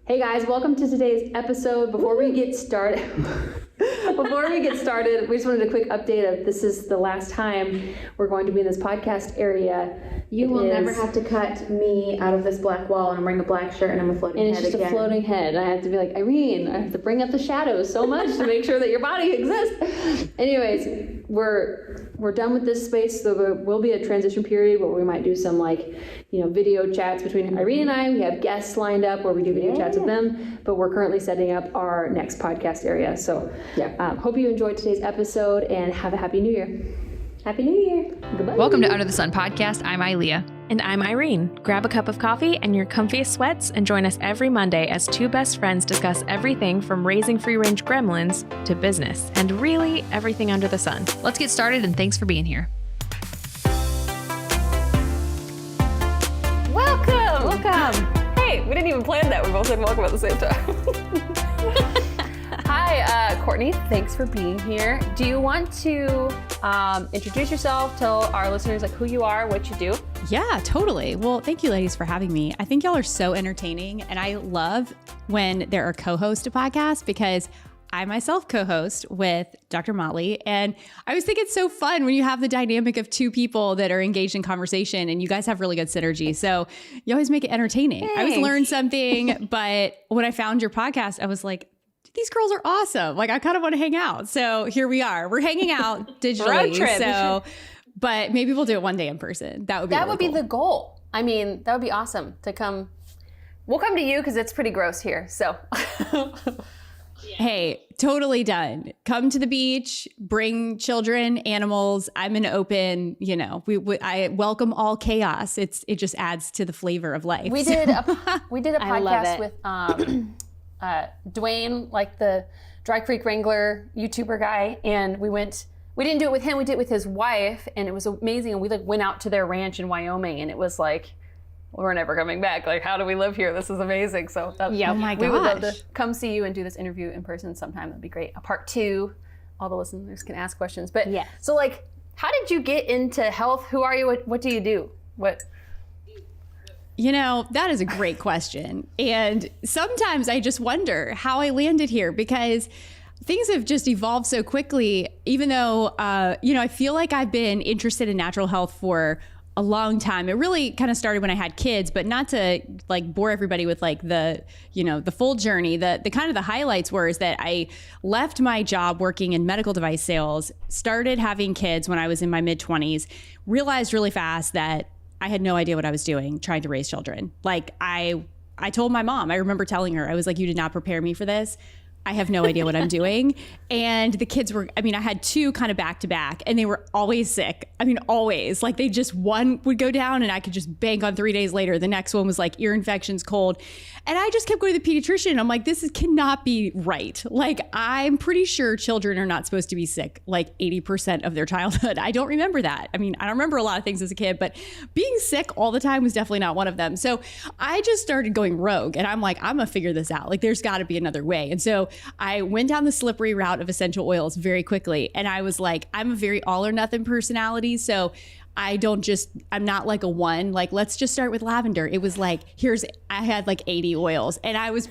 Hey guys, welcome to today's episode. Before we get started, we just wanted a quick update of this is the last time we're going to be in this podcast area. You will never have to cut me out of this black wall, and I'm wearing a black shirt and I'm a floating head again. And it's just a floating head. I have to be like, Irene, I have to bring up the shadows so much to make sure that your body exists. Anyways, we're done with this space, so there will be a transition period where we might do some video chats between Irene and I. We have guests lined up where we do video chats with them, but we're currently setting up our next podcast area. So hope you enjoyed today's episode and have a happy new year. Happy New Year. Goodbye. Welcome to Under the Sun Podcast. I'm Ilea. And I'm Irene. Grab a cup of coffee and your comfiest sweats and join us every Monday as two best friends discuss everything from raising free-range gremlins to business and really everything under the sun. Let's get started, and thanks for being here. Welcome. Hey, we didn't even plan that. We both said welcome at the same time. Hi, Courtney. Thanks for being here. Do you want to introduce yourself, tell our listeners who you are, what you do? Yeah, totally. Well, thank you ladies for having me. I think y'all are so entertaining, and I love when there are co-hosts to podcasts because I myself co-host with Dr. Motley, and I always think it's so fun when you have the dynamic of two people that are engaged in conversation and you guys have really good synergy. So you always make it entertaining. Thanks. I always learn something, but when I found your podcast, I was like, these girls are awesome. I kind of want to hang out. So here we are. We're hanging out digitally. Road trip. So, but maybe we'll do it one day in person. That would be That would be cool. the goal. I mean, that would be awesome to come. We'll come to you because it's pretty gross here. So. Hey, totally done. Come to the beach, bring children, animals. I'm an open, I welcome all chaos. It just adds to the flavor of life. We did a podcast with Dwayne, the Dry Creek Wrangler YouTuber guy, and we didn't do it with him, we did it with his wife, and it was amazing. And we went out to their ranch in Wyoming, and it was we're never coming back. How do we live here? This is amazing. So oh my gosh. We would love to come see you and do this interview in person sometime. That'd be great. A part 2, all the listeners can ask questions. But yeah. So how did you get into health? Who are you? What do you do? What? That is a great question. And sometimes I just wonder how I landed here because things have just evolved so quickly, even though, I feel like I've been interested in natural health for a long time. It really kind of started when I had kids, but not to bore everybody with the full journey. The kind of the highlights is that I left my job working in medical device sales, started having kids when I was in my mid-20s, realized really fast that I had no idea what I was doing trying to raise children. I told my mom, I remember telling her, I was like, you did not prepare me for this. I have no idea what I'm doing. And the kids I had 2 kind of back to back and they were always sick. Always. They just one would go down and I could just bank on 3 days later. The next one was ear infections, cold. And I just kept going to the pediatrician. I'm like, this cannot be right. I'm pretty sure children are not supposed to be sick 80% of their childhood. I don't remember that. I don't remember a lot of things as a kid, but being sick all the time was definitely not one of them. So I just started going rogue and I'm like, I'm gonna figure this out. There's gotta be another way. And so I went down the slippery route of essential oils very quickly. And I was like, I'm a very all or nothing personality. So I'm not a one, let's just start with lavender. It was I had 80 oils and I was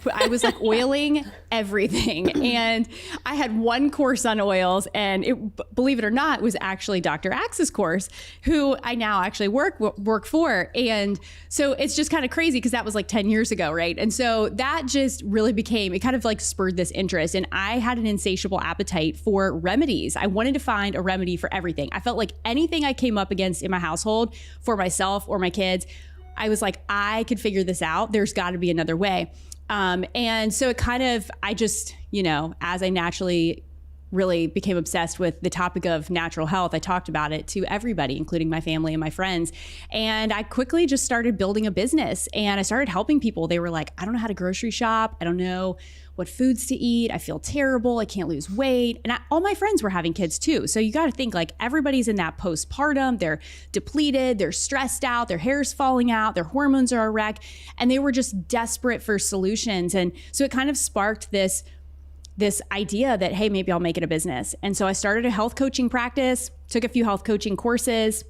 oiling everything. And I had one course on oils and believe it or not, was actually Dr. Axe's course, who I now actually work for. And so it's just kind of crazy because that was 10 years ago. Right. And so that just really it kind of spurred this interest. And I had an insatiable appetite for remedies. I wanted to find a remedy for everything. I felt like anything I came up against in my household for myself or my kids, I was like, I could figure this out. There's got to be another way. And so it kind of, I just, as I naturally really became obsessed with the topic of natural health, I talked about it to everybody, including my family and my friends. And I quickly just started building a business and I started helping people. They were like, I don't know how to grocery shop. I don't know what foods to eat. I feel terrible. I can't lose weight. And all my friends were having kids too. So you got to think everybody's in that postpartum. They're depleted. They're stressed out. Their hair's falling out. Their hormones are a wreck. And they were just desperate for solutions. And so it kind of sparked this idea that, hey, maybe I'll make it a business. And so I started a health coaching practice, took a few health coaching courses,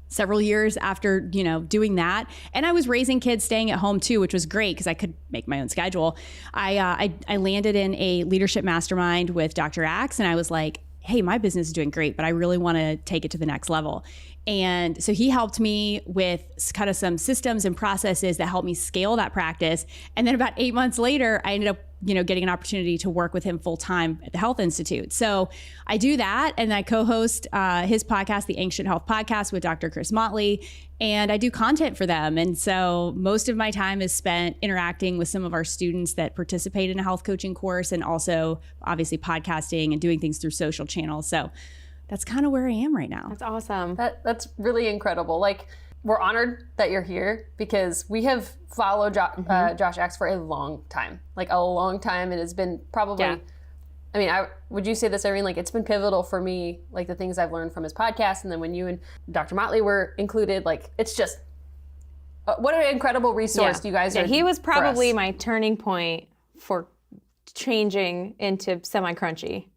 several years after, doing that. And I was raising kids, staying at home too, which was great because I could make my own schedule. I landed in a leadership mastermind with Dr. Axe, and I was like, hey, my business is doing great, but I really want to take it to the next level. And so he helped me with kind of some systems and processes that helped me scale that practice. And then about 8 months later, I ended up, getting an opportunity to work with him full time at the Health Institute. So I do that. And I co-host his podcast, the Ancient Health Podcast with Dr. Chris Motley. And I do content for them. And so most of my time is spent interacting with some of our students that participate in a health coaching course, and also obviously podcasting and doing things through social channels. So that's kind of where I am right now. That's awesome. That's really incredible. Like, we're honored that you're here because we have followed Josh Axe for a long time. Like, a long time. It has been probably, would you say this, Irene? Like, it's been pivotal for me, like the things I've learned from his podcast. And then when you and Dr. Motley were included, like, it's just, what an incredible resource you guys are. He was probably my turning point for changing into semi-crunchy.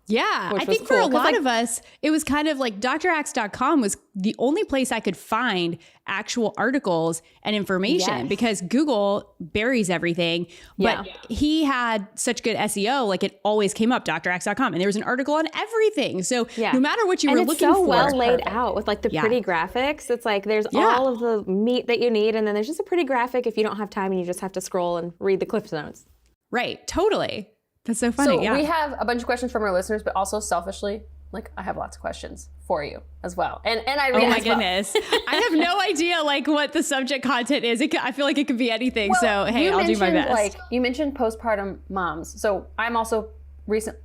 Yeah, I think for a lot of us, it was kind of like draxe.com was the only place I could find actual articles and information because Google buries everything. But he had such good SEO, like it always came up, draxe.com. And there was an article on everything. So no matter what you were looking for. And it's so well laid out with like the pretty graphics. It's like there's all of the meat that you need. And then there's just a pretty graphic if you don't have time and you just have to scroll and read the Cliff Notes. Right, totally. That's so funny. So we have a bunch of questions from our listeners, but also selfishly, like, I have lots of questions for you as well. And I read. Oh my goodness. I have no idea like what the subject content is. I feel like it could be anything. Well, so hey, I'll do my best. Like, you mentioned postpartum moms. So I'm also recently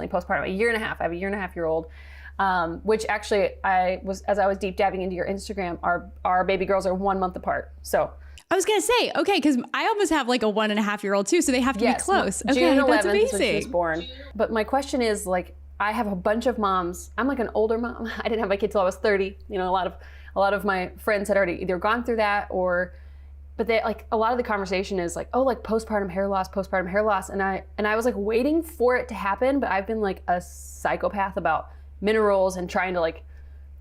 postpartum, a year and a half. I have a 1.5-year-old, which actually as I was deep diving into your Instagram, our baby girls are 1 month apart. So I was going to say, okay, because I almost have like a 1.5-year-old too, so they have to be close. Okay, June 11th that's amazing. is when she was born. But my question is, like, I have a bunch of moms. I'm like an older mom. I didn't have my kid till I was 30. You know, a lot of my friends had already either gone through that but they, like, a lot of the conversation is like, oh, like postpartum hair loss. And I was like waiting for it to happen, but I've been like a psychopath about minerals and trying to like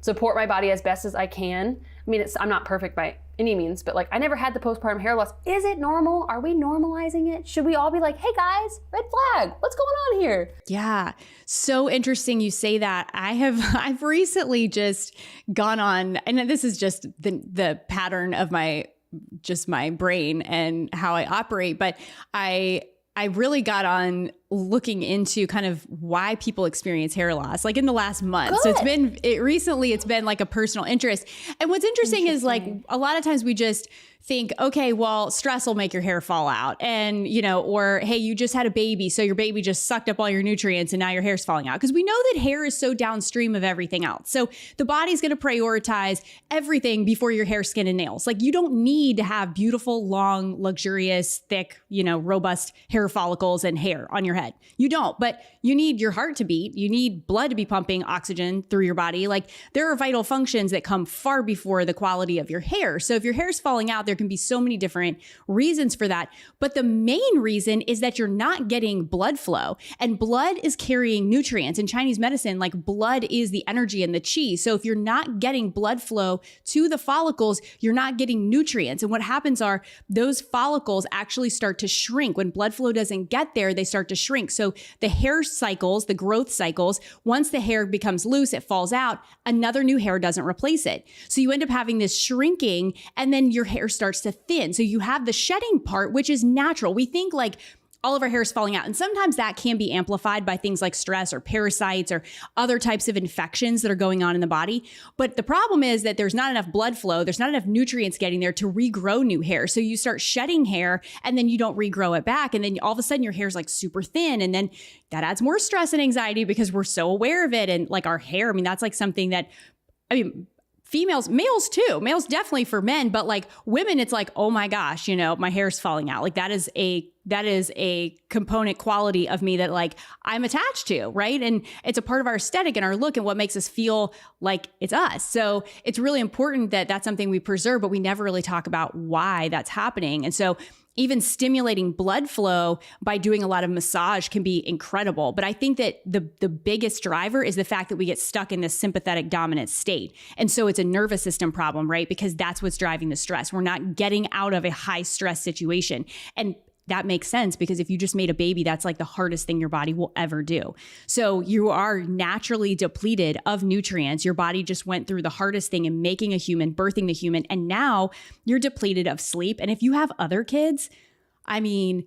support my body as best as I can. I mean, I'm not perfect by any means, but like I never had the postpartum hair loss. Is it normal? Are we normalizing it? Should we all be like, hey guys, red flag, what's going on here? Yeah. So interesting you say that. I've recently just gone on, and this is just the pattern of my brain and how I operate, but I really got on looking into kind of why people experience hair loss, like in the last month. Good. So it's been like a personal interest. And what's interesting is like a lot of times we just think, okay, well, stress will make your hair fall out. And, or, hey, you just had a baby, so your baby just sucked up all your nutrients and now your hair's falling out. Because we know that hair is so downstream of everything else. So the body's going to prioritize everything before your hair, skin, and nails. Like, you don't need to have beautiful, long, luxurious, thick, robust hair follicles and hair on your head. You don't, but you need your heart to beat. You need blood to be pumping oxygen through your body. Like, there are vital functions that come far before the quality of your hair. So if your hair's falling out, there can be so many different reasons for that. But the main reason is that you're not getting blood flow, and blood is carrying nutrients. In Chinese medicine, like, blood is the energy and the qi. So if you're not getting blood flow to the follicles, you're not getting nutrients. And what happens are those follicles actually start to shrink. When blood flow doesn't get there, they start to shrink. So the hair cycles, the growth cycles, once the hair becomes loose, it falls out, another new hair doesn't replace it. So you end up having this shrinking, and then your hair starts to thin. So you have the shedding part, which is natural. We think like all of our hair is falling out. And sometimes that can be amplified by things like stress or parasites or other types of infections that are going on in the body. But the problem is that there's not enough blood flow. There's not enough nutrients getting there to regrow new hair. So you start shedding hair and then you don't regrow it back. And then all of a sudden your hair is like super thin. And then that adds more stress and anxiety because we're so aware of it. And like our hair, that's like something that, females, males too, males definitely for men, but like women, it's like, oh my gosh, my hair's falling out. Like that is a component quality of me that like I'm attached to, right? And it's a part of our aesthetic and our look and what makes us feel like it's us. So it's really important that that's something we preserve, but we never really talk about why that's happening. And so even stimulating blood flow by doing a lot of massage can be incredible. But I think that the biggest driver is the fact that we get stuck in this sympathetic dominant state. And so it's a nervous system problem, right? Because that's what's driving the stress. We're not getting out of a high stress situation. And that makes sense because if you just made a baby, that's like the hardest thing your body will ever do. So you are naturally depleted of nutrients. Your body just went through the hardest thing in making a human, birthing the human, and now you're depleted of sleep. And if you have other kids, I mean,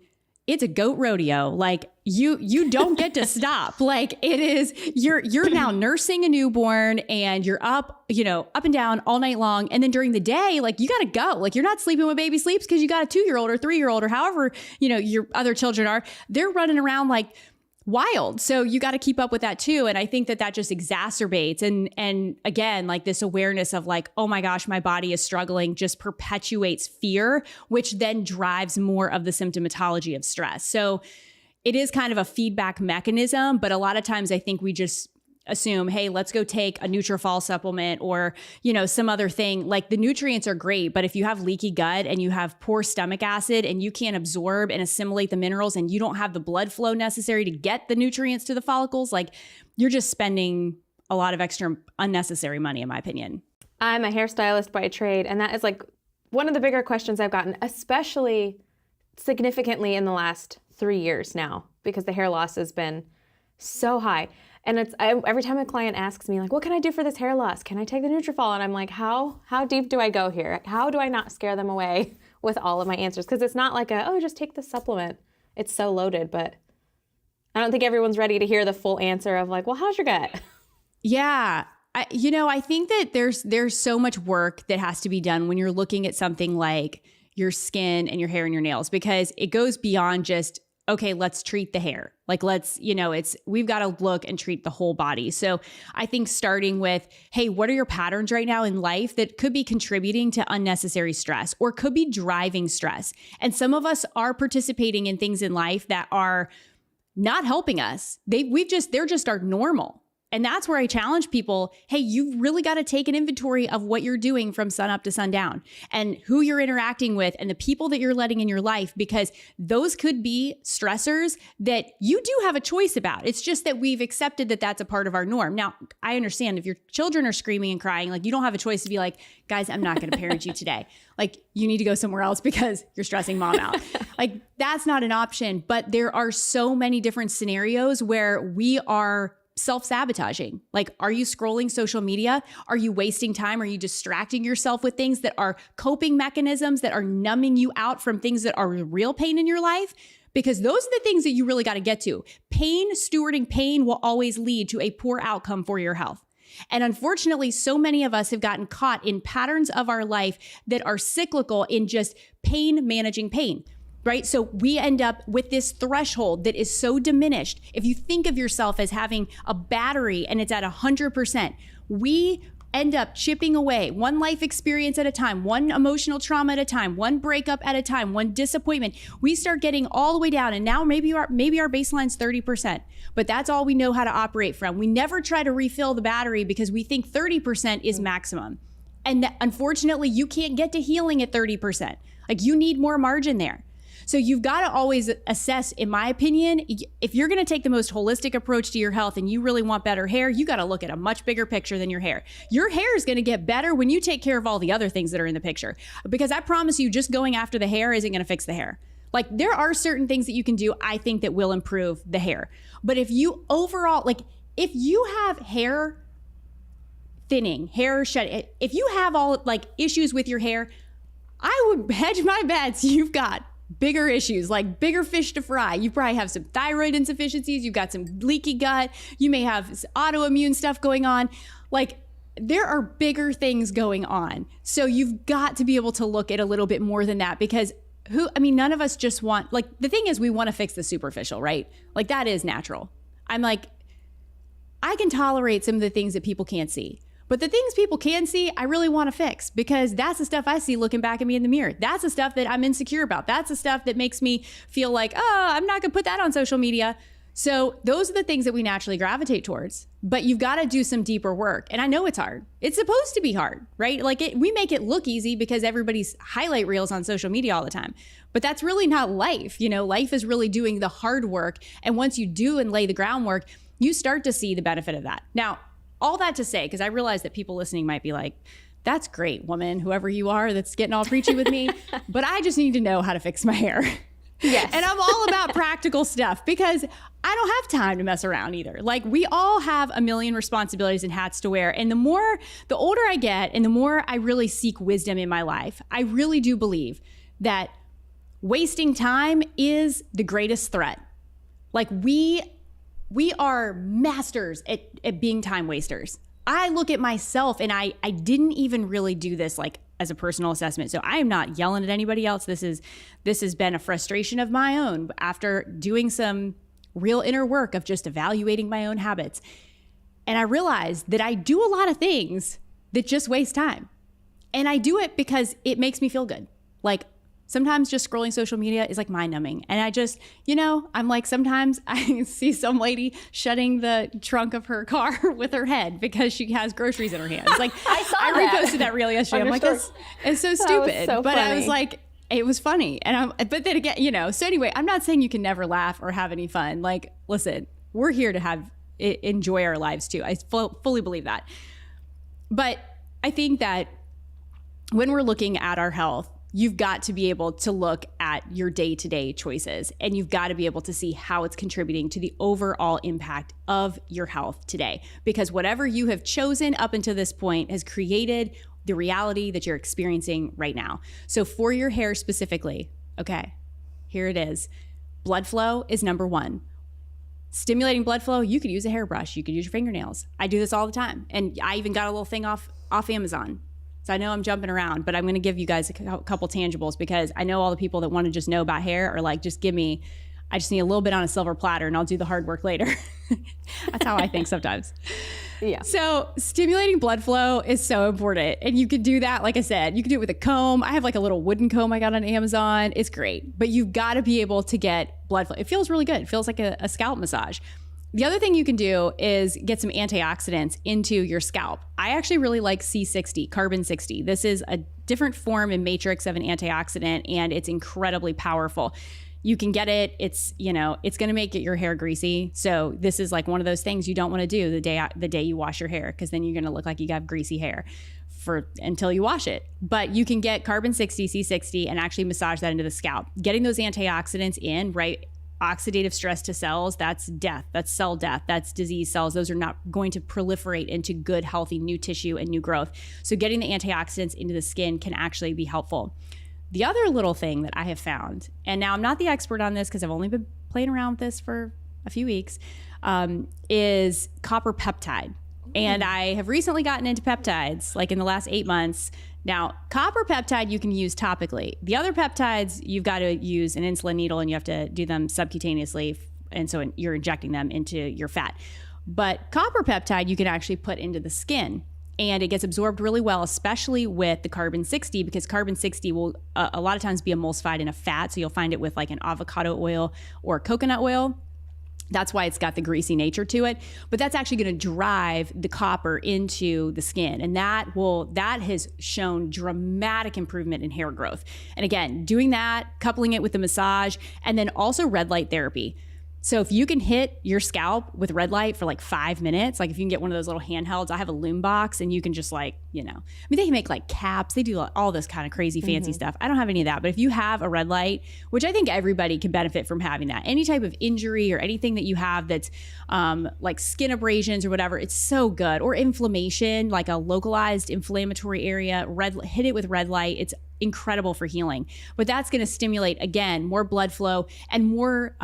it's a goat rodeo. Like you don't get to stop. Like it is, you're now nursing a newborn and you're up, up and down all night long. And then during the day, like you got to go, like you're not sleeping when baby sleeps because you got a 2-year-old or 3-year-old or however, your other children are, they're running around like wild. So you got to keep up with that too. And I think that just exacerbates. And again, like this awareness of like, oh my gosh, my body is struggling just perpetuates fear, which then drives more of the symptomatology of stress. So it is kind of a feedback mechanism, but a lot of times I think we just assume, hey, let's go take a Nutrafol supplement or, some other thing. Like the nutrients are great, but if you have leaky gut and you have poor stomach acid and you can't absorb and assimilate the minerals and you don't have the blood flow necessary to get the nutrients to the follicles, like you're just spending a lot of extra unnecessary money, in my opinion. I'm a hairstylist by trade, and that is like one of the bigger questions I've gotten, especially significantly in the last 3 years now, because the hair loss has been so high. And every time a client asks me, like, what can I do for this hair loss? Can I take the Nutrafol? And I'm like, how deep do I go here? How do I not scare them away with all of my answers? Because it's not like just take the supplement. It's so loaded, but I don't think everyone's ready to hear the full answer of like, well, how's your gut? Yeah. I think that there's so much work that has to be done when you're looking at something like your skin and your hair and your nails, because it goes beyond just, okay, let's treat the hair. Like we've got to look and treat the whole body. So I think starting with, hey, what are your patterns right now in life that could be contributing to unnecessary stress or could be driving stress? And some of us are participating in things in life that are not helping us. They're just our normal. And that's where I challenge people, hey, you've really got to take an inventory of what you're doing from sun up to sundown and who you're interacting with and the people that you're letting in your life, because those could be stressors that you do have a choice about. It's just that we've accepted that that's a part of our norm. Now, I understand if your children are screaming and crying, like you don't have a choice to be like, guys, I'm not going to parent you today. Like you need to go somewhere else because you're stressing mom out. Like that's not an option. But there are so many different scenarios where we are self-sabotaging. Like, are you scrolling social media? Are you wasting time? Are you distracting yourself with things that are coping mechanisms that are numbing you out from things that are real pain in your life? Because those are the things that you really got to get to. Stewarding pain will always lead to a poor outcome for your health. And unfortunately, so many of us have gotten caught in patterns of our life that are cyclical in just managing pain. Right? So we end up with this threshold that is so diminished. If you think of yourself as having a battery and it's at 100%, we end up chipping away one life experience at a time, one emotional trauma at a time, one breakup at a time, one disappointment. We start getting all the way down. And now maybe our baseline's 30%, but that's all we know how to operate from. We never try to refill the battery because we think 30% is maximum. And unfortunately, you can't get to healing at 30%. Like you need more margin there. So you've got to always assess, in my opinion, if you're going to take the most holistic approach to your health and you really want better hair, you got to look at a much bigger picture than your hair. Your hair is going to get better when you take care of all the other things that are in the picture. Because I promise you, just going after the hair isn't going to fix the hair. Like there are certain things that you can do, I think, that will improve the hair. But if you if you have hair thinning, hair shedding, if you have all issues with your hair, I would hedge my bets you've got bigger issues, like bigger fish to fry. You probably have some thyroid insufficiencies. You've got some leaky gut. You may have autoimmune stuff going on. Like there are bigger things going on. So you've got to be able to look at a little bit more than that, because none of us just want, the thing is we want to fix the superficial, right? Like that is natural. I'm like, I can tolerate some of the things that people can't see. But the things people can see, I really want to fix, because that's the stuff I see looking back at me in the mirror. That's the stuff that I'm insecure about. That's the stuff that makes me feel like, oh, I'm not going to put that on social media. So those are the things that we naturally gravitate towards, but you've got to do some deeper work. And I know it's hard. It's supposed to be hard, right? Like we make it look easy because everybody's highlight reels on social media all the time, but that's really not life. You know, life is really doing the hard work. And once you do and lay the groundwork, you start to see the benefit of that. Now, all that to say, because I realize that people listening might be like, that's great, woman, whoever you are that's getting all preachy with me, but I just need to know how to fix my hair. Yes. And I'm all about practical stuff because I don't have time to mess around either. Like we all have a million responsibilities and hats to wear. And the older I get and the more I really seek wisdom in my life, I really do believe that wasting time is the greatest threat. Like we are masters at being time wasters. I look at myself and I didn't even really do this like as a personal assessment. So I am not yelling at anybody else. This has been a frustration of my own after doing some real inner work of just evaluating my own habits. And I realized that I do a lot of things that just waste time. And I do it because it makes me feel good. Like sometimes just scrolling social media is like mind numbing. And I just, I'm like, sometimes I see some lady shutting the trunk of her car with her head because she has groceries in her hands. Like I reposted that reel yesterday. I'm like, it's so stupid. So but funny. I was like, it was funny. But then again, so anyway, I'm not saying you can never laugh or have any fun. Like, listen, we're here to enjoy our lives too. I fully believe that. But I think that when we're looking at our health, you've got to be able to look at your day-to-day choices and you've got to be able to see how it's contributing to the overall impact of your health today. Because whatever you have chosen up until this point has created the reality that you're experiencing right now. So for your hair specifically, okay, here it is. Blood flow is number one. Stimulating blood flow, you could use a hairbrush, you could use your fingernails. I do this all the time. And I even got a little thing off Amazon. So I know I'm jumping around, but I'm going to give you guys a couple tangibles because I know all the people that want to just know about hair are like, I just need a little bit on a silver platter and I'll do the hard work later. That's how I think sometimes. Yeah. So stimulating blood flow is so important. And you could do that, like I said, you can do it with a comb. I have like a little wooden comb I got on Amazon. It's great. But you've got to be able to get blood flow. It feels really good. It feels like a scalp massage. The other thing you can do is get some antioxidants into your scalp. I actually really like C60, carbon 60. This is a different form and matrix of an antioxidant, and it's incredibly powerful. You can get it. It's going to make your hair greasy. So this is like one of those things you don't want to do the day you wash your hair, because then you're going to look like you have greasy hair until you wash it. But you can get carbon 60, C60, and actually massage that into the scalp. Getting those antioxidants in, right? Oxidative stress to cells, that's death, that's cell death, that's disease cells. Those are not going to proliferate into good, healthy new tissue and new growth. So getting the antioxidants into the skin can actually be helpful. The other little thing that I have found, and now I'm not the expert on this because I've only been playing around with this for a few weeks, is copper peptide. And I have recently gotten into peptides, like in the last 8 months. Now, copper peptide you can use topically. The other peptides, you've got to use an insulin needle and you have to do them subcutaneously. And so you're injecting them into your fat. But copper peptide you can actually put into the skin. And it gets absorbed really well, especially with the carbon 60, because carbon 60 will a lot of times be emulsified in a fat. So you'll find it with like an avocado oil or coconut oil. That's why it's got the greasy nature to it. But that's actually going to drive the copper into the skin. And that has shown dramatic improvement in hair growth. And again, doing that, coupling it with the massage, and then also red light therapy. So if you can hit your scalp with red light for like 5 minutes, like if you can get one of those little handhelds, I have a loom box and you can just like, they can make like caps. They do all this kind of crazy fancy stuff. I don't have any of that. But if you have a red light, which I think everybody can benefit from having that, any type of injury or anything that you have that's like skin abrasions or whatever, it's so good. Or inflammation, like a localized inflammatory area, hit it with red light. It's incredible for healing. But that's going to stimulate, again, more blood flow and more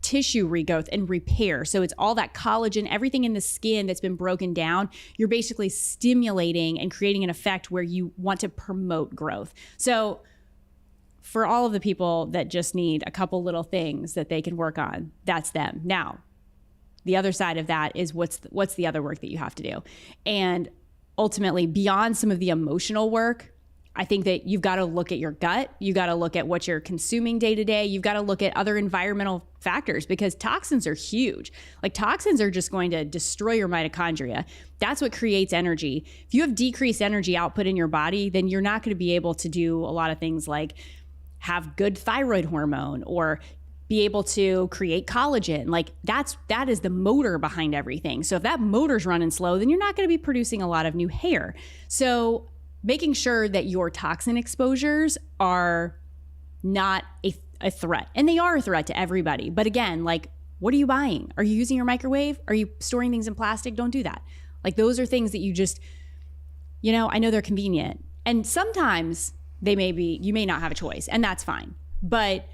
tissue regrowth and repair. So it's all that collagen, everything in the skin that's been broken down, you're basically stimulating and creating an effect where you want to promote growth. So for all of the people that just need a couple little things that they can work on, that's them. Now, the other side of that is what's the other work that you have to do? And ultimately, beyond some of the emotional work, I think that you've got to look at your gut. You got to look at what you're consuming day to day. You've got to look at other environmental factors because toxins are huge. Like toxins are just going to destroy your mitochondria. That's what creates energy. If you have decreased energy output in your body, then you're not going to be able to do a lot of things like have good thyroid hormone or be able to create collagen. Like that is the motor behind everything. So if that motor's running slow, then you're not going to be producing a lot of new hair. So making sure that your toxin exposures are not a threat. And they are a threat to everybody. But again, like, what are you buying? Are you using your microwave? Are you storing things in plastic? Don't do that. Like, those are things that you just, I know they're convenient. And sometimes you may not have a choice, and that's fine. But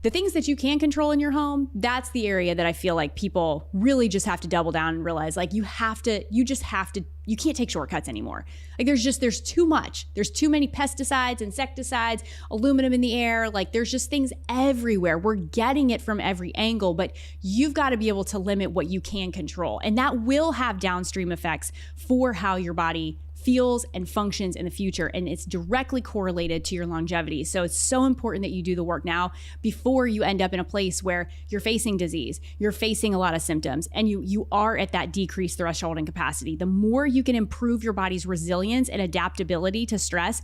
the things that you can control in your home, that's the area that I feel like people really just have to double down and realize, like, you can't take shortcuts anymore. Like there's too much. There's too many pesticides, insecticides, aluminum in the air. Like there's just things everywhere. We're getting it from every angle, but you've got to be able to limit what you can control. And that will have downstream effects for how your body feels and functions in the future. And it's directly correlated to your longevity. So it's so important that you do the work now before you end up in a place where you're facing disease, you're facing a lot of symptoms, and you are at that decreased threshold in capacity. The more you can improve your body's resilience and adaptability to stress,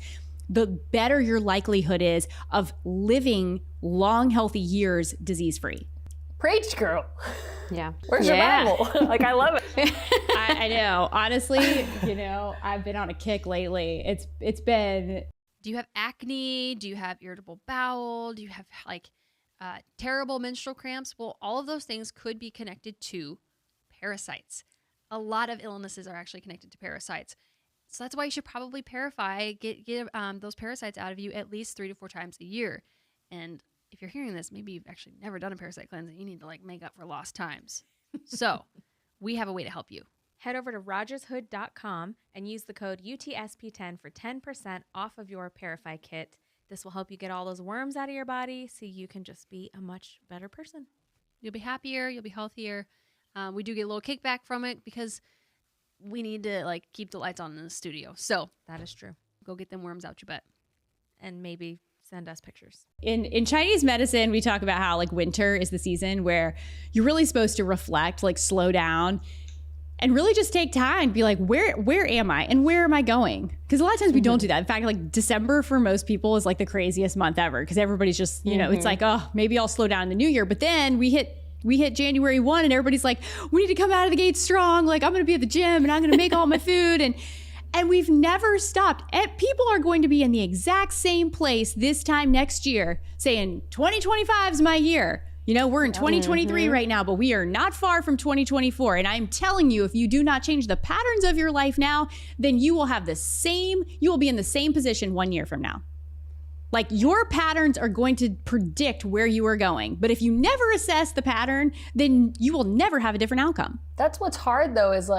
the better your likelihood is of living long, healthy years disease-free. Preach, girl. Yeah. Where's your Bible? Like, I love it. I know. Honestly, I've been on a kick lately. It's been. Do you have acne? Do you have irritable bowel? Do you have terrible menstrual cramps? Well, all of those things could be connected to parasites. A lot of illnesses are actually connected to parasites. So that's why you should probably get those parasites out of you at least 3 to 4 times a year. And if you're hearing this, maybe you've actually never done a parasite cleanse and you need to make up for lost times. So we have a way to help you. Head over to rogershood.com and use the code UTSP10 for 10% off of your Parify kit. This will help you get all those worms out of your body so you can just be a much better person. You'll be happier. You'll be healthier. We do get a little kickback from it because we need to keep the lights on in the studio. So that is true. Go get them worms out your butt. And maybe send us pictures. In Chinese medicine, we talk about how winter is the season where you're really supposed to reflect, slow down, and really just take time, be like, where am I and where am I going? Because a lot of times we don't do that. In fact, December for most people is the craziest month ever because everybody's just, it's like, oh, maybe I'll slow down in the new year. But then we hit January 1 and everybody's like, we need to come out of the gate strong. I'm going to be at the gym and I'm going to make all my food. And we've never stopped. And people are going to be in the exact same place this time next year saying 2025 is my year. We're in 2023 right now, but we are not far from 2024. And I'm telling you, if you do not change the patterns of your life now, then you will be in the same position 1 year from now. Your patterns are going to predict where you are going. But if you never assess the pattern, then you will never have a different outcome. That's what's hard though, is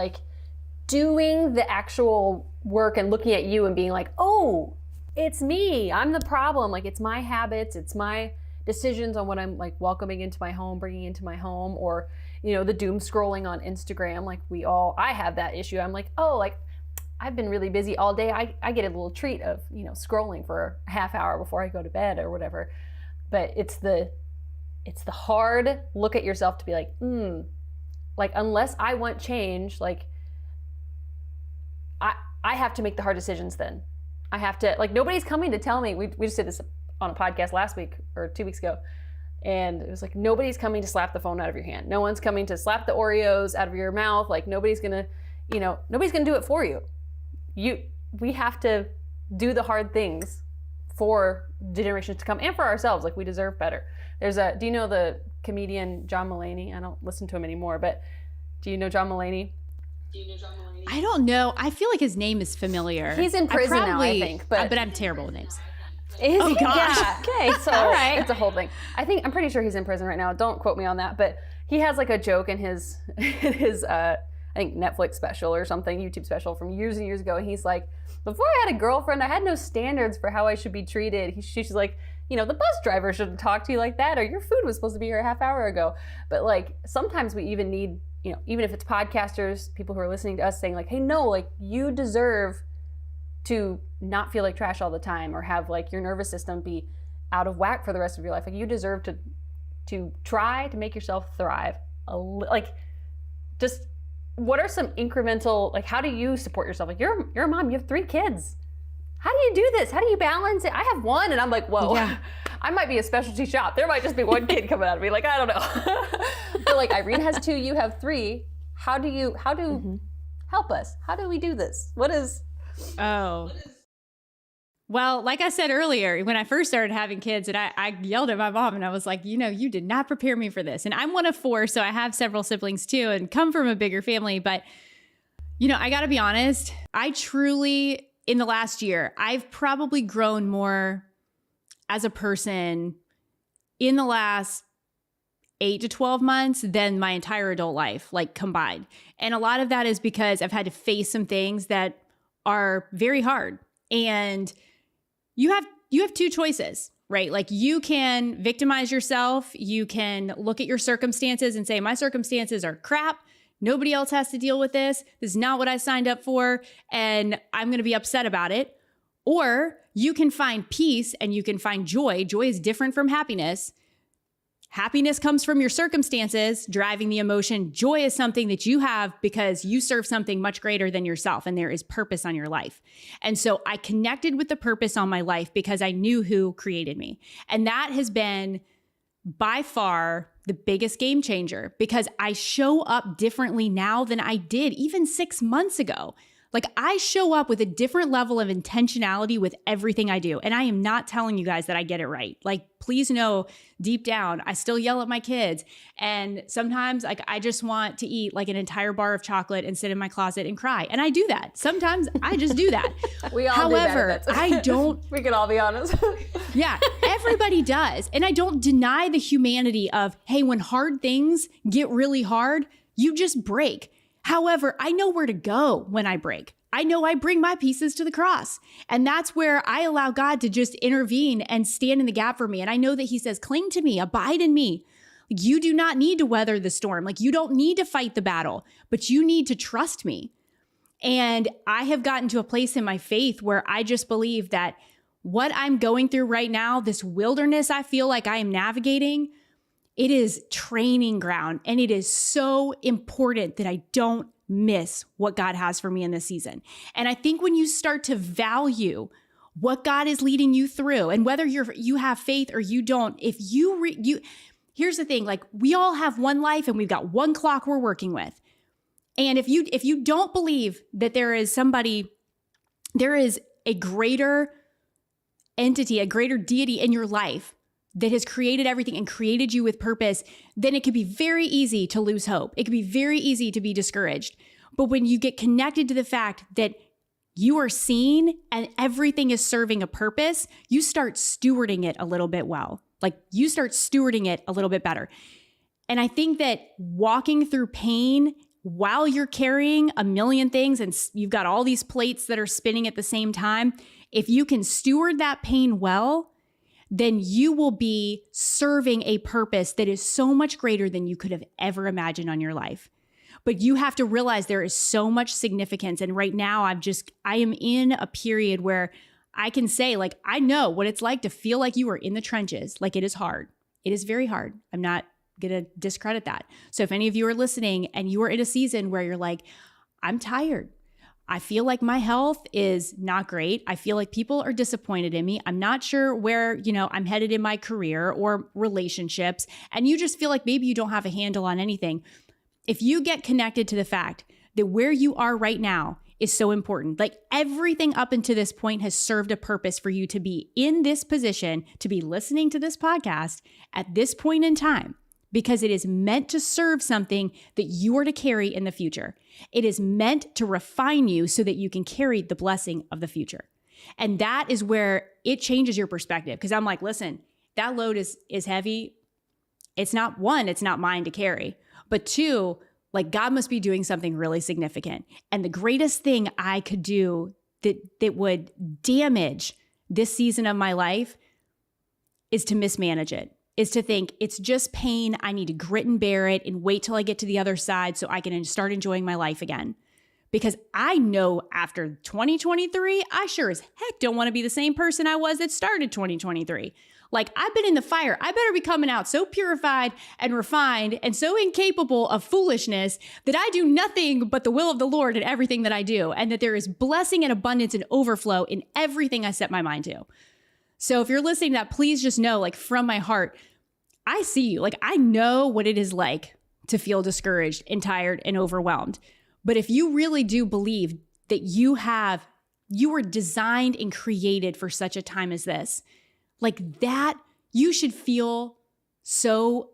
doing the actual work and looking at you and being like, oh, it's me. I'm the problem. It's my habits. It's my decisions on what I'm welcoming into my home, bringing into my home, or, the doom scrolling on Instagram. I have that issue. I'm I've been really busy all day. I get a little treat of, scrolling for a half hour before I go to bed or whatever. But it's the hard look at yourself to be unless I want change, I have to make the hard decisions then. I have to, nobody's coming to tell me, we just did this on a podcast last week or 2 weeks ago, and it was nobody's coming to slap the phone out of your hand. No one's coming to slap the Oreos out of your mouth. Nobody's gonna do it for you. We have to do the hard things for the generations to come and for ourselves. We deserve better. Do you know the comedian John Mulaney? I don't listen to him anymore, but do you know John Mulaney? I don't know. I feel like his name is familiar. He's in prison now, I think. But I'm terrible with names. Oh gosh. Yeah. Okay. So all right. It's a whole thing. I'm pretty sure he's in prison right now. Don't quote me on that. But he has a joke in his I think Netflix special or something, YouTube special from years and years ago. And he's like, before I had a girlfriend, I had no standards for how I should be treated. She's like, the bus driver shouldn't talk to you like that, or your food was supposed to be here a half hour ago. But sometimes we even need, even if it's podcasters, people who are listening to us saying hey, no, you deserve to not feel like trash all the time or have like your nervous system be out of whack for the rest of your life. Like you deserve to try to make yourself thrive. Like just what are some incremental, like how do you support yourself? Like you're a mom, you have 3 kids. How do you do this? How do you balance it? I have 1 and I'm like, whoa, Yeah. I might be a specialty shop. There might just be 1 kid coming out of me. Like, I don't know. But like Irene has 2, you have 3. How do help us? How do we do this? Well, like I said earlier, when I first started having kids, and I yelled at my mom and I was like, you did not prepare me for this. And I'm one of 4, so I have several siblings too and come from a bigger family. But, I got to be honest, I truly, in the last year, I've probably grown more as a person in the last 8 to 12 months than my entire adult life, like combined. And a lot of that is because I've had to face some things that are very hard. And you have 2 choices, right? Like you can victimize yourself. You can look at your circumstances and say, my circumstances are crap. Nobody else has to deal with this. This is not what I signed up for. And I'm going to be upset about it. Or you can find peace and you can find joy. Joy is different from happiness. Happiness comes from your circumstances driving the emotion. Joy is something that you have because you serve something much greater than yourself and there is purpose on your life. And so I connected with the purpose on my life because I knew who created me. And that has been by far the biggest game changer because I show up differently now than I did even 6 months ago. Like I show up with a different level of intentionality with everything I do. And I am not telling you guys that I get it right. Like, please know deep down, I still yell at my kids. And sometimes like I just want to eat like an entire bar of chocolate and sit in my closet and cry. And I do that. Sometimes I just do that. We all However, do that. I don't. We can all be honest. Yeah, everybody does. And I don't deny the humanity of, hey, when hard things get really hard, you just break. However, I know where to go when I break. I know I bring my pieces to the cross. And that's where I allow God to just intervene and stand in the gap for me. And I know that He says, cling to me, abide in me. You do not need to weather the storm. Like you don't need to fight the battle, but you need to trust me. And I have gotten to a place in my faith where I just believe that what I'm going through right now, this wilderness I feel like I am navigating, it is training ground, and it is so important that I don't miss what God has for me in this season. And I think when you start to value what God is leading you through, and whether you have faith or you don't, if you here's the thing, like we all have one life and we've got one clock we're working with. And if you don't believe that there is a greater entity, a greater deity in your life that has created everything and created you with purpose, then it could be very easy to lose hope. It could be very easy to be discouraged. But when you get connected to the fact that you are seen and everything is serving a purpose, you start stewarding it a little bit well. Like you start stewarding it a little bit better. And I think that walking through pain while you're carrying a million things and you've got all these plates that are spinning at the same time, if you can steward that pain well, then you will be serving a purpose that is so much greater than you could have ever imagined on your life. But you have to realize there is so much significance. And right now I am in a period where I can say, like, I know what it's like to feel like you are in the trenches. Like it is hard. It is very hard. I'm not going to discredit that. So if any of you are listening and you are in a season where you're like, I'm tired. I feel like my health is not great. I feel like people are disappointed in me. I'm not sure where, I'm headed in my career or relationships. And you just feel like maybe you don't have a handle on anything. If you get connected to the fact that where you are right now is so important, like everything up until this point has served a purpose for you to be in this position, to be listening to this podcast at this point in time, because it is meant to serve something that you are to carry in the future. It is meant to refine you so that you can carry the blessing of the future. And that is where it changes your perspective. Because I'm like, listen, that load is heavy. It's not mine to carry. But 2, like God must be doing something really significant. And the greatest thing I could do that would damage this season of my life is to mismanage it. Is to think it's just pain. I need to grit and bear it and wait till I get to the other side so I can start enjoying my life again. because I know after 2023, I sure as heck don't want to be the same person I was that started 2023. Like, I've been in the fire. I better be coming out so purified and refined and so incapable of foolishness that I do nothing but the will of the Lord in everything that I do, and that there is blessing and abundance and overflow in everything I set my mind to. So if you're listening to that, please just know, like, from my heart, I see you. Like, I know what it is like to feel discouraged and tired and overwhelmed. But if you really do believe that you were designed and created for such a time as this, like that, you should feel so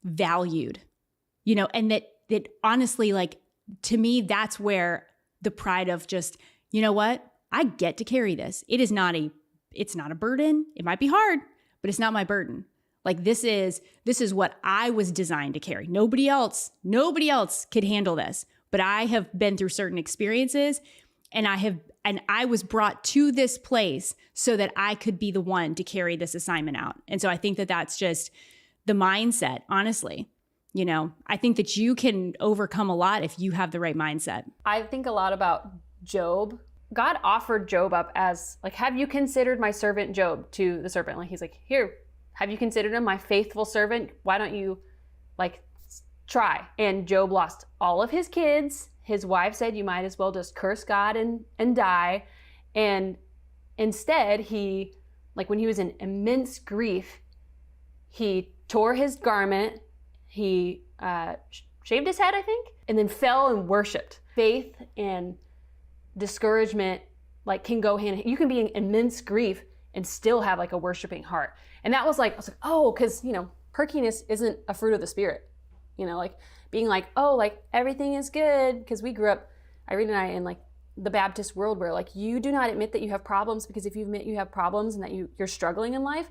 valued, and that honestly, like, to me, that's where the pride of just, you know what? I get to carry this. It's not a burden. It might be hard, but it's not my burden. Like, this is what I was designed to carry. Nobody else could handle this, but I have been through certain experiences, and I was brought to this place so that I could be the one to carry this assignment out. And so I think that that's just the mindset, honestly. I think that you can overcome a lot if you have the right mindset. I think a lot about Job. God offered Job up as, like, have you considered my servant Job to the serpent? Like, he's like, here, have you considered him my faithful servant? Why don't you, like, try? And Job lost all of his kids. His wife said, you might as well just curse God and die. And instead, he, like, when he was in immense grief, he tore his garment, he shaved his head, I think, and then fell and worshiped. Faith and discouragement, like, can go hand in hand. You can be in immense grief and still have, like, a worshiping heart. And that was like, I was like, oh, because, perkiness isn't a fruit of the Spirit. Like, being like, oh, like, everything is good, because we grew up, Irene and I, in, like, the Baptist world where, like, you do not admit that you have problems, because if you admit you have problems and that you're struggling in life,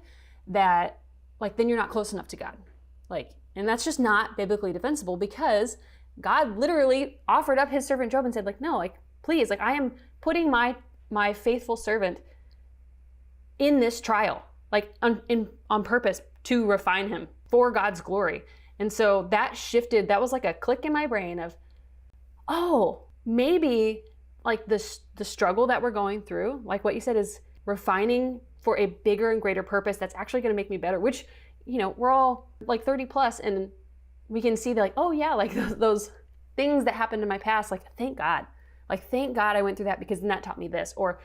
that, like, then you're not close enough to God. Like, and that's just not biblically defensible, because God literally offered up his servant Job and said, like, no, like, please, like, I am putting my faithful servant in this trial, like, on purpose to refine him for God's glory. And so that shifted, that was like a click in my brain of, oh, maybe, like, the struggle that we're going through, like what you said, is refining for a bigger and greater purpose that's actually going to make me better, which, we're all like 30 plus, and we can see that, like, oh yeah, like those things that happened in my past, like, thank God I went through that, because then that taught me this, or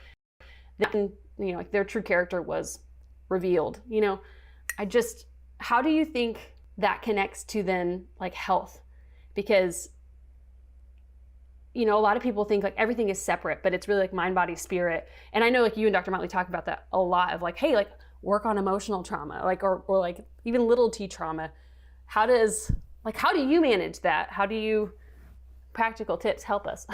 that, like, their true character was revealed. How do you think that connects to then, like, health? Because, a lot of people think, like, everything is separate, but it's really, like, mind, body, spirit. And I know, like, you and Dr. Motley talk about that a lot, of, like, hey, like, work on emotional trauma, like, or like even little t trauma. How do you manage that? How do you, practical tips, help us?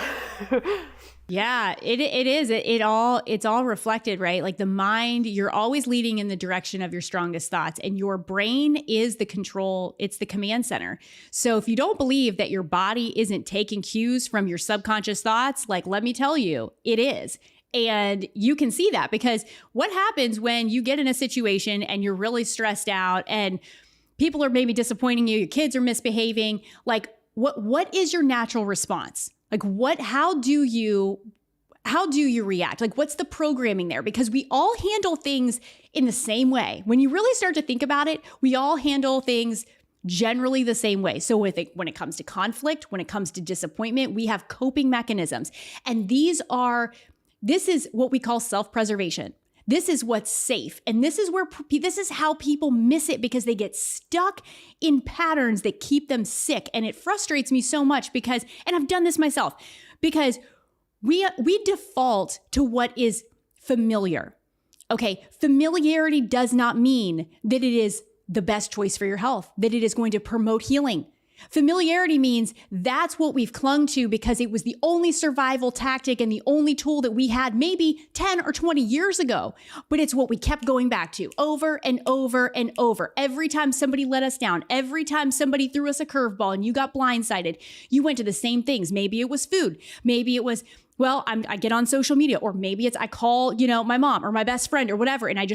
Yeah, it is. It's all reflected, right? Like, the mind, you're always leading in the direction of your strongest thoughts, and your brain is the control. It's the command center. So if you don't believe that your body isn't taking cues from your subconscious thoughts, like, let me tell you, it is. And you can see that, because what happens when you get in a situation and you're really stressed out and people are maybe disappointing you, your kids are misbehaving, like, what is your natural response? Like, how do you react? Like, what's the programming there? Because we all handle things in the same way. When you really start to think about it, we all handle things generally the same way. So when it comes to conflict, when it comes to disappointment, we have coping mechanisms. And this is what we call self-preservation. This is what's safe. And this is how people miss it, because they get stuck in patterns that keep them sick. And it frustrates me so much because, and I've done this myself, because we default to what is familiar. Okay. Familiarity does not mean that it is the best choice for your health, that it is going to promote healing. Familiarity means that's what we've clung to because it was the only survival tactic and the only tool that we had maybe 10 or 20 years ago. But it's what we kept going back to over and over and over. Every time somebody let us down, every time somebody threw us a curveball and you got blindsided, you went to the same things. Maybe it was food. Maybe it was well, I get on social media, or maybe it's I call, my mom or my best friend or whatever, and I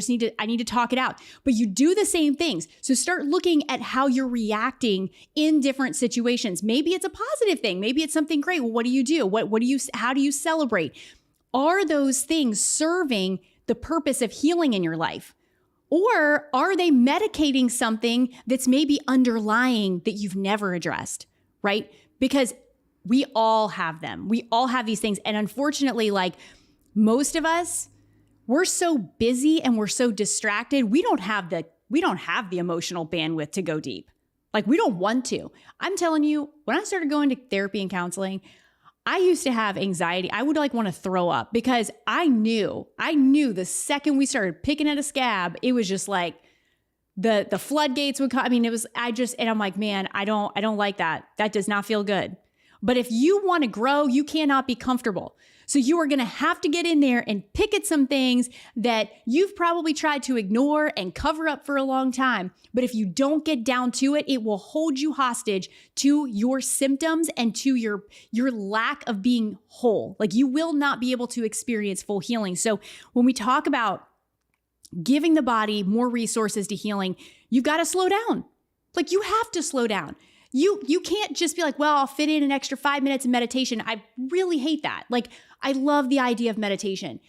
need to talk it out. But you do the same things. So start looking at how you're reacting in different situations. Maybe it's a positive thing. Maybe it's something great. Well, what do you do? How do you celebrate? Are those things serving the purpose of healing in your life? Or are they medicating something that's maybe underlying that you've never addressed, right? Because we all have them. We all have these things. And unfortunately, like most of us, we're so busy and we're so distracted. We don't have the emotional bandwidth to go deep. Like we don't want to. I'm telling you, when I started going to therapy and counseling, I used to have anxiety. I would like want to throw up because I knew the second we started picking at a scab, it was just like the floodgates would come. I mean, and I'm like, man, I don't like that. That does not feel good. But if you want to grow, you cannot be comfortable. So you are going to have to get in there and pick at some things that you've probably tried to ignore and cover up for a long time. But if you don't get down to it, it will hold you hostage to your symptoms and to your lack of being whole. Like you will not be able to experience full healing. So when we talk about giving the body more resources to healing, you've got to slow down. Like you have to slow down. You can't just be like, well, I'll fit in an extra 5 minutes of meditation. I really hate that. Like, I love the idea of meditation.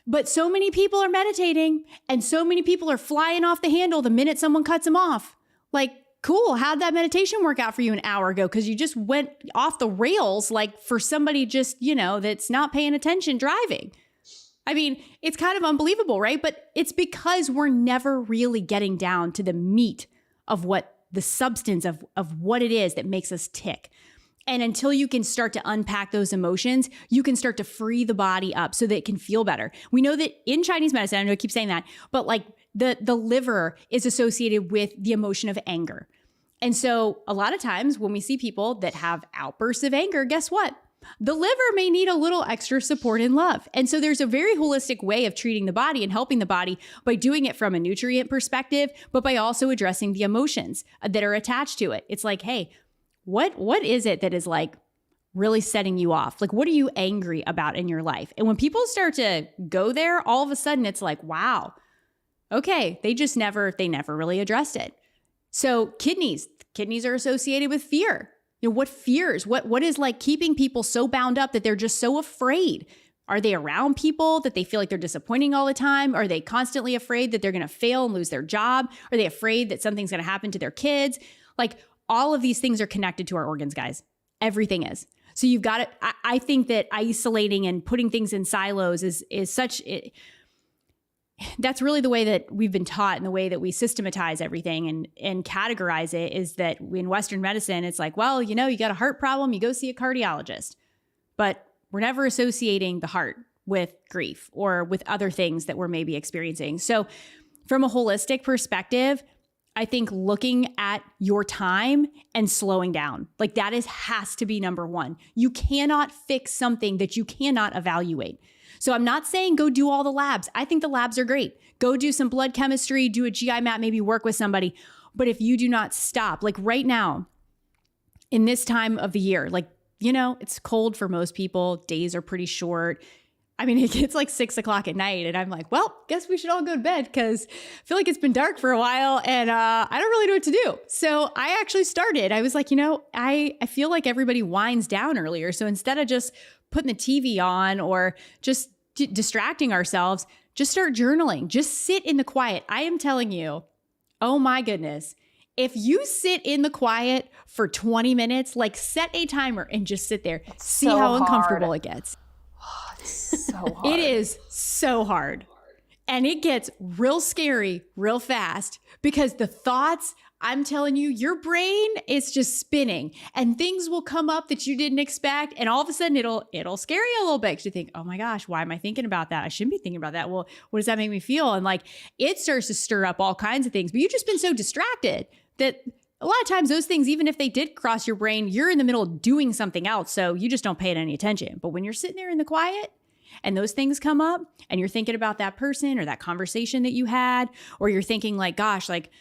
But so many people are meditating and so many people are flying off the handle the minute someone cuts them off. Like, cool. How'd that meditation work out for you an hour ago? Because you just went off the rails, like for somebody just, that's not paying attention driving. I mean, it's kind of unbelievable, right? But it's because we're never really getting down to the meat of what the substance of what it is that makes us tick. And until you can start to unpack those emotions, you can start to free the body up so that it can feel better. We know that in Chinese medicine, I know I keep saying that, but like the liver is associated with the emotion of anger. And so a lot of times when we see people that have outbursts of anger, guess what? The liver may need a little extra support and love. And so there's a very holistic way of treating the body and helping the body by doing it from a nutrient perspective, but by also addressing the emotions that are attached to it. It's like, hey, what is it that is like really setting you off? Like, what are you angry about in your life? And when people start to go there, all of a sudden it's like, wow, okay, they never really addressed it. So kidneys are associated with fear. What fears, what is like keeping people so bound up that they're just so afraid? Are they around people that they feel like they're disappointing all the time? Are they constantly afraid that they're going to fail and lose their job? Are they afraid that something's going to happen to their kids? Like all of these things are connected to our organs, guys. Everything is. So you've got to, I think that isolating and putting things in silos is such, that's really the way that we've been taught, and the way that we systematize everything and categorize it is that in Western medicine, it's like, well, you got a heart problem, you go see a cardiologist. But we're never associating the heart with grief or with other things that we're maybe experiencing. So from a holistic perspective, I think looking at your time and slowing down, like that has to be number one. You cannot fix something that you cannot evaluate. So I'm not saying go do all the labs. I think the labs are great. Go do some blood chemistry, do a GI map, maybe work with somebody. But if you do not stop, like right now, in this time of the year, like, it's cold for most people. Days are pretty short. I mean, it gets like 6 o'clock at night and I'm like, well, guess we should all go to bed because I feel like it's been dark for a while and I don't really know what to do. So I actually started. I was like, I feel like everybody winds down earlier. So instead of just putting the TV on or just distracting ourselves, just start journaling. Just sit in the quiet. I am telling you, oh my goodness. If you sit in the quiet for 20 minutes, like set a timer and just sit there, see how uncomfortable it gets. So hard. It is so hard. And it gets real scary real fast because the thoughts, I'm telling you, your brain is just spinning and things will come up that you didn't expect. And all of a sudden it'll scare you a little bit because you think, oh my gosh, why am I thinking about that? I shouldn't be thinking about that. Well, what does that make me feel? And like it starts to stir up all kinds of things, but you've just been so distracted that a lot of times those things, even if they did cross your brain, you're in the middle of doing something else. So you just don't pay it any attention. But when you're sitting there in the quiet and those things come up and you're thinking about that person or that conversation that you had, or you're thinking like, gosh, like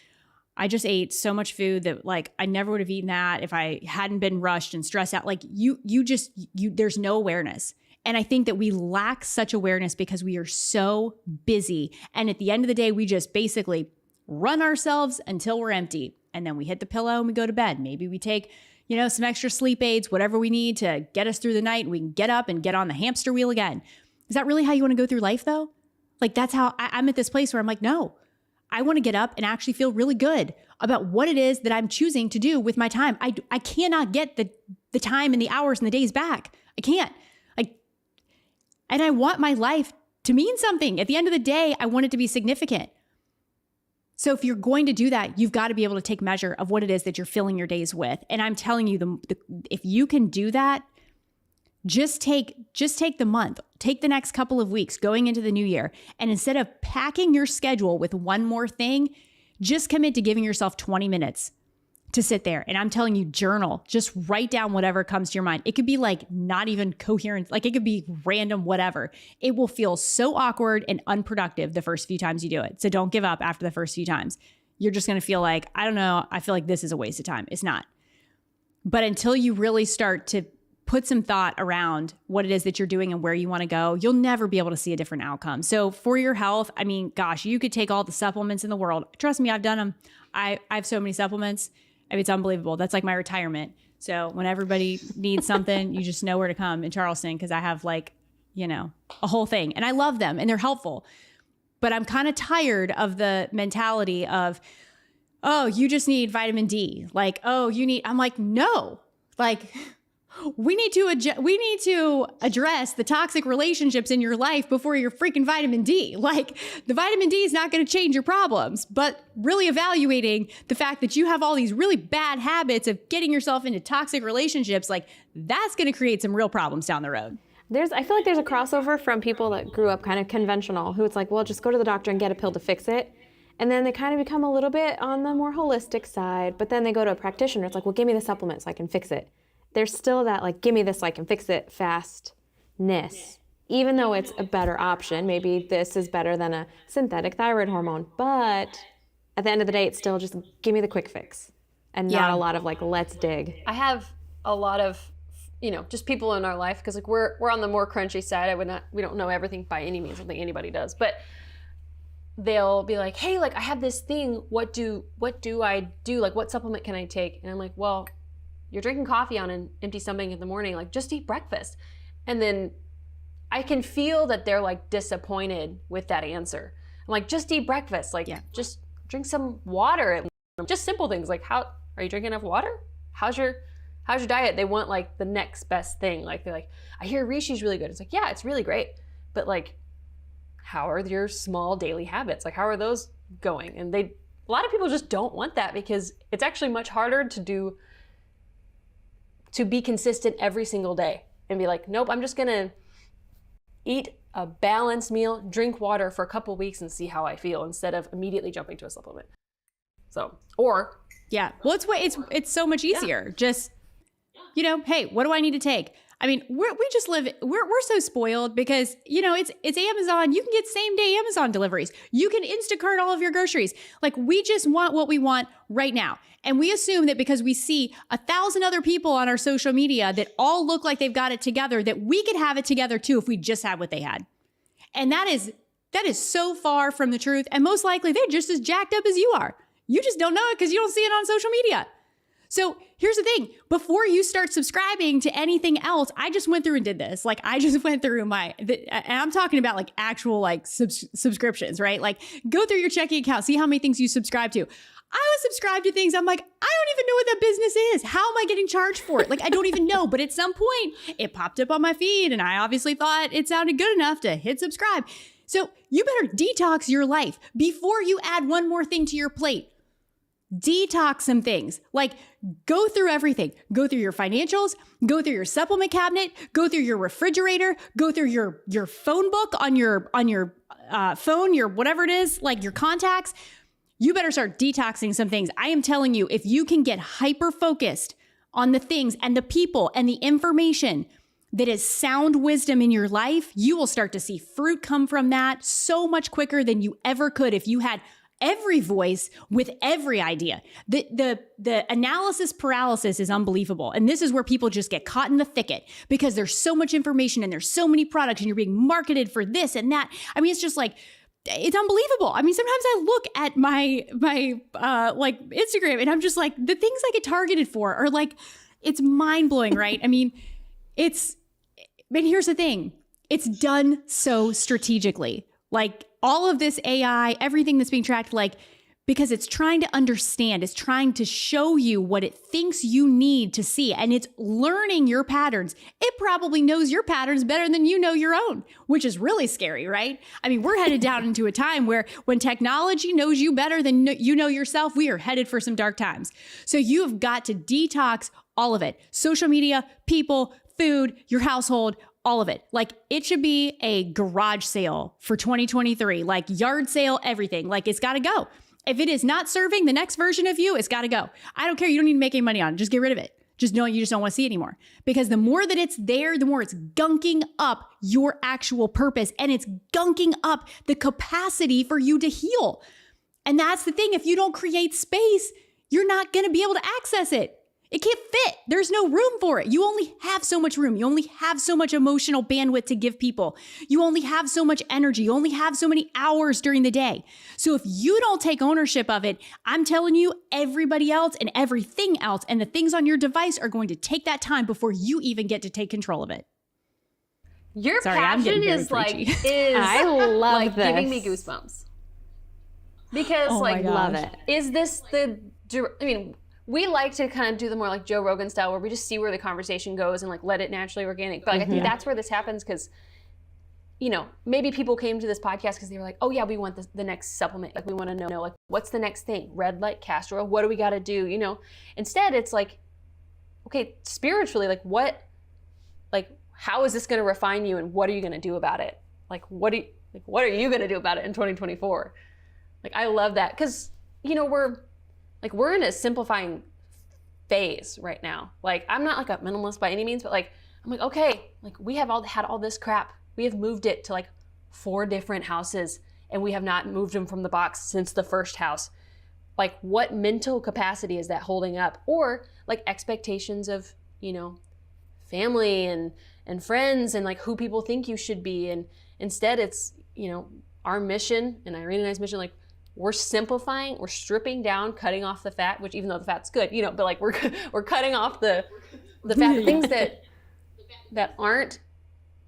I just ate so much food that like I never would have eaten that if I hadn't been rushed and stressed out. Like you there's no awareness. And I think that we lack such awareness because we are so busy. And at the end of the day, we just basically run ourselves until we're empty. And then we hit the pillow and we go to bed. Maybe we take, some extra sleep aids, whatever we need to get us through the night. And we can get up and get on the hamster wheel again. Is that really how you want to go through life though? Like that's how I'm at this place where I'm like, no, I want to get up and actually feel really good about what it is that I'm choosing to do with my time. I cannot get the time and the hours and the days back. I can't. And I want my life to mean something. At the end of the day, I want it to be significant. So if you're going to do that, you've got to be able to take measure of what it is that you're filling your days with. And I'm telling you, if you can do that, just take the month, take the next couple of weeks going into the new year. And instead of packing your schedule with one more thing, just commit to giving yourself 20 minutes to sit there. And I'm telling you, journal, just write down whatever comes to your mind. It could be like not even coherent, like it could be random, whatever. It will feel so awkward and unproductive the first few times you do it. So don't give up after the first few times. You're just going to feel like, I don't know, I feel like this is a waste of time. It's not. But until you really start to put some thought around what it is that you're doing and where you want to go, you'll never be able to see a different outcome. So for your health, I mean, gosh, you could take all the supplements in the world. Trust me, I've done them. I have so many supplements. I mean, it's unbelievable. That's like my retirement. So when everybody needs something, you just know where to come in Charleston because I have like, a whole thing. And I love them and they're helpful. But I'm kind of tired of the mentality of, oh, you just need vitamin D. Like, oh, I'm like, no. Like, we need to address the toxic relationships in your life before your freaking vitamin D. Like the vitamin D is not going to change your problems, but really evaluating the fact that you have all these really bad habits of getting yourself into toxic relationships, like that's going to create some real problems down the road. I feel like there's a crossover from people that grew up kind of conventional, who it's like, well, just go to the doctor and get a pill to fix it. And then they kind of become a little bit on the more holistic side, but then they go to a practitioner. It's like, well, give me the supplement so I can fix it. There's still that like, give me this so I can fix it fastness. Even though it's a better option, maybe this is better than a synthetic thyroid hormone. But at the end of the day, it's still just give me the quick fix and not a lot of like, let's dig. I have a lot of, just people in our life because like we're on the more crunchy side. We don't know everything by any means. I don't think anybody does, but they'll be like, hey, like I have this thing. What do I do? Like what supplement can I take? And I'm like, well, you're drinking coffee on an empty stomach in the morning, like just eat breakfast. And then I can feel that they're like disappointed with that answer. I'm like, just eat breakfast. Like just drink some water. Just simple things like, how are you drinking enough water? How's your diet? They want like the next best thing. Like they're like, I hear Rishi's really good. It's like, yeah, it's really great. But like, how are your small daily habits? Like, how are those going? And a lot of people just don't want that because it's actually much harder to be consistent every single day and be like, nope, I'm just gonna eat a balanced meal, drink water for a couple weeks and see how I feel instead of immediately jumping to a supplement. So, or. Yeah, well, it's so much easier. Just, hey, what do I need to take? I mean, we're so spoiled because, it's Amazon. You can get same day Amazon deliveries. You can Instacart all of your groceries. Like we just want what we want right now. And we assume that because we see 1,000 other people on our social media that all look like they've got it together, that we could have it together too if we just had what they had. And that is so far from the truth. And most likely they're just as jacked up as you are. You just don't know it because you don't see it on social media. So here's the thing. Before you start subscribing to anything else, I just went through and did this. Like I just went through and I'm talking about like actual like subscriptions, right? Like go through your checking account, see how many things you subscribe to. I was subscribed to things. I'm like, I don't even know what that business is. How am I getting charged for it? Like, I don't even know. But at some point it popped up on my feed and I obviously thought it sounded good enough to hit subscribe. So you better detox your life before you add one more thing to your plate. Detox some things. Like go through everything. Go through your financials, go through your supplement cabinet, go through your refrigerator, go through your phone book on your phone, your whatever it is, like your contacts. You better start detoxing some things. I am telling you, if you can get hyper focused on the things and the people and the information that is sound wisdom in your life, you will start to see fruit come from that so much quicker than you ever could if you had every voice with every idea. The analysis paralysis is unbelievable. And this is where people just get caught in the thicket because there's so much information and there's so many products and you're being marketed for this and that. I mean, it's just like, it's unbelievable. I mean, sometimes I look at my like Instagram and I'm just like, the things I get targeted for are like, it's mind blowing, right? I mean, but here's the thing. It's done so strategically. Like all of this AI, everything that's being tracked, like, because it's trying to understand, it's trying to show you what it thinks you need to see. And it's learning your patterns. It probably knows your patterns better than you know your own, which is really scary, right? I mean, we're headed down into a time where when technology knows you better than you know yourself, we are headed for some dark times. So you've got to detox all of it. Social media, people, food, your household, all of it. Like it should be a garage sale for 2023, like yard sale, everything. Like it's got to go. If it is not serving the next version of you, it's got to go. I don't care. You don't need to make any money on it. Just get rid of it. Just know you just don't want to see it anymore. Because the more that it's there, the more it's gunking up your actual purpose and it's gunking up the capacity for you to heal. And that's the thing. If you don't create space, you're not going to be able to access it. It can't fit. There's no room for it. You only have so much room. You only have so much emotional bandwidth to give people. You only have so much energy. You only have so many hours during the day. So if you don't take ownership of it, I'm telling you, everybody else and everything else and the things on your device are going to take that time before you even get to take control of it. Your Sorry, passion is preachy. I love like this. giving me goosebumps. Because Oh my like, gosh. Love it. is this I mean, we like to kind of do the more like Joe Rogan style where we just see where the conversation goes and like let it naturally organic. But like, I think that's where this happens because, you know, maybe people came to this podcast because they were like, oh yeah, we want the next supplement. Like we want to know like, what's the next thing? Red light, castor oil, what do we got to do? You know, instead it's like, okay, spiritually, like how is this going to refine you and what are you going to do about it? Like, what are you going to do about it in 2024? Like, I love that because, you know, we're in a simplifying phase right now. Like, I'm not like a minimalist by any means, but like, I'm like, okay, like we have had all this crap. We have moved it to like 4 different houses and we have not moved them from the box since the first house. Like what mental capacity is that holding up? Or like expectations of, you know, family and friends and like who people think you should be. And instead it's, you know, our mission and Irene and I's mission, like, we're simplifying, we're stripping down, cutting off the fat, which even though the fat's good, you know, but like we're cutting off the fat, the things that aren't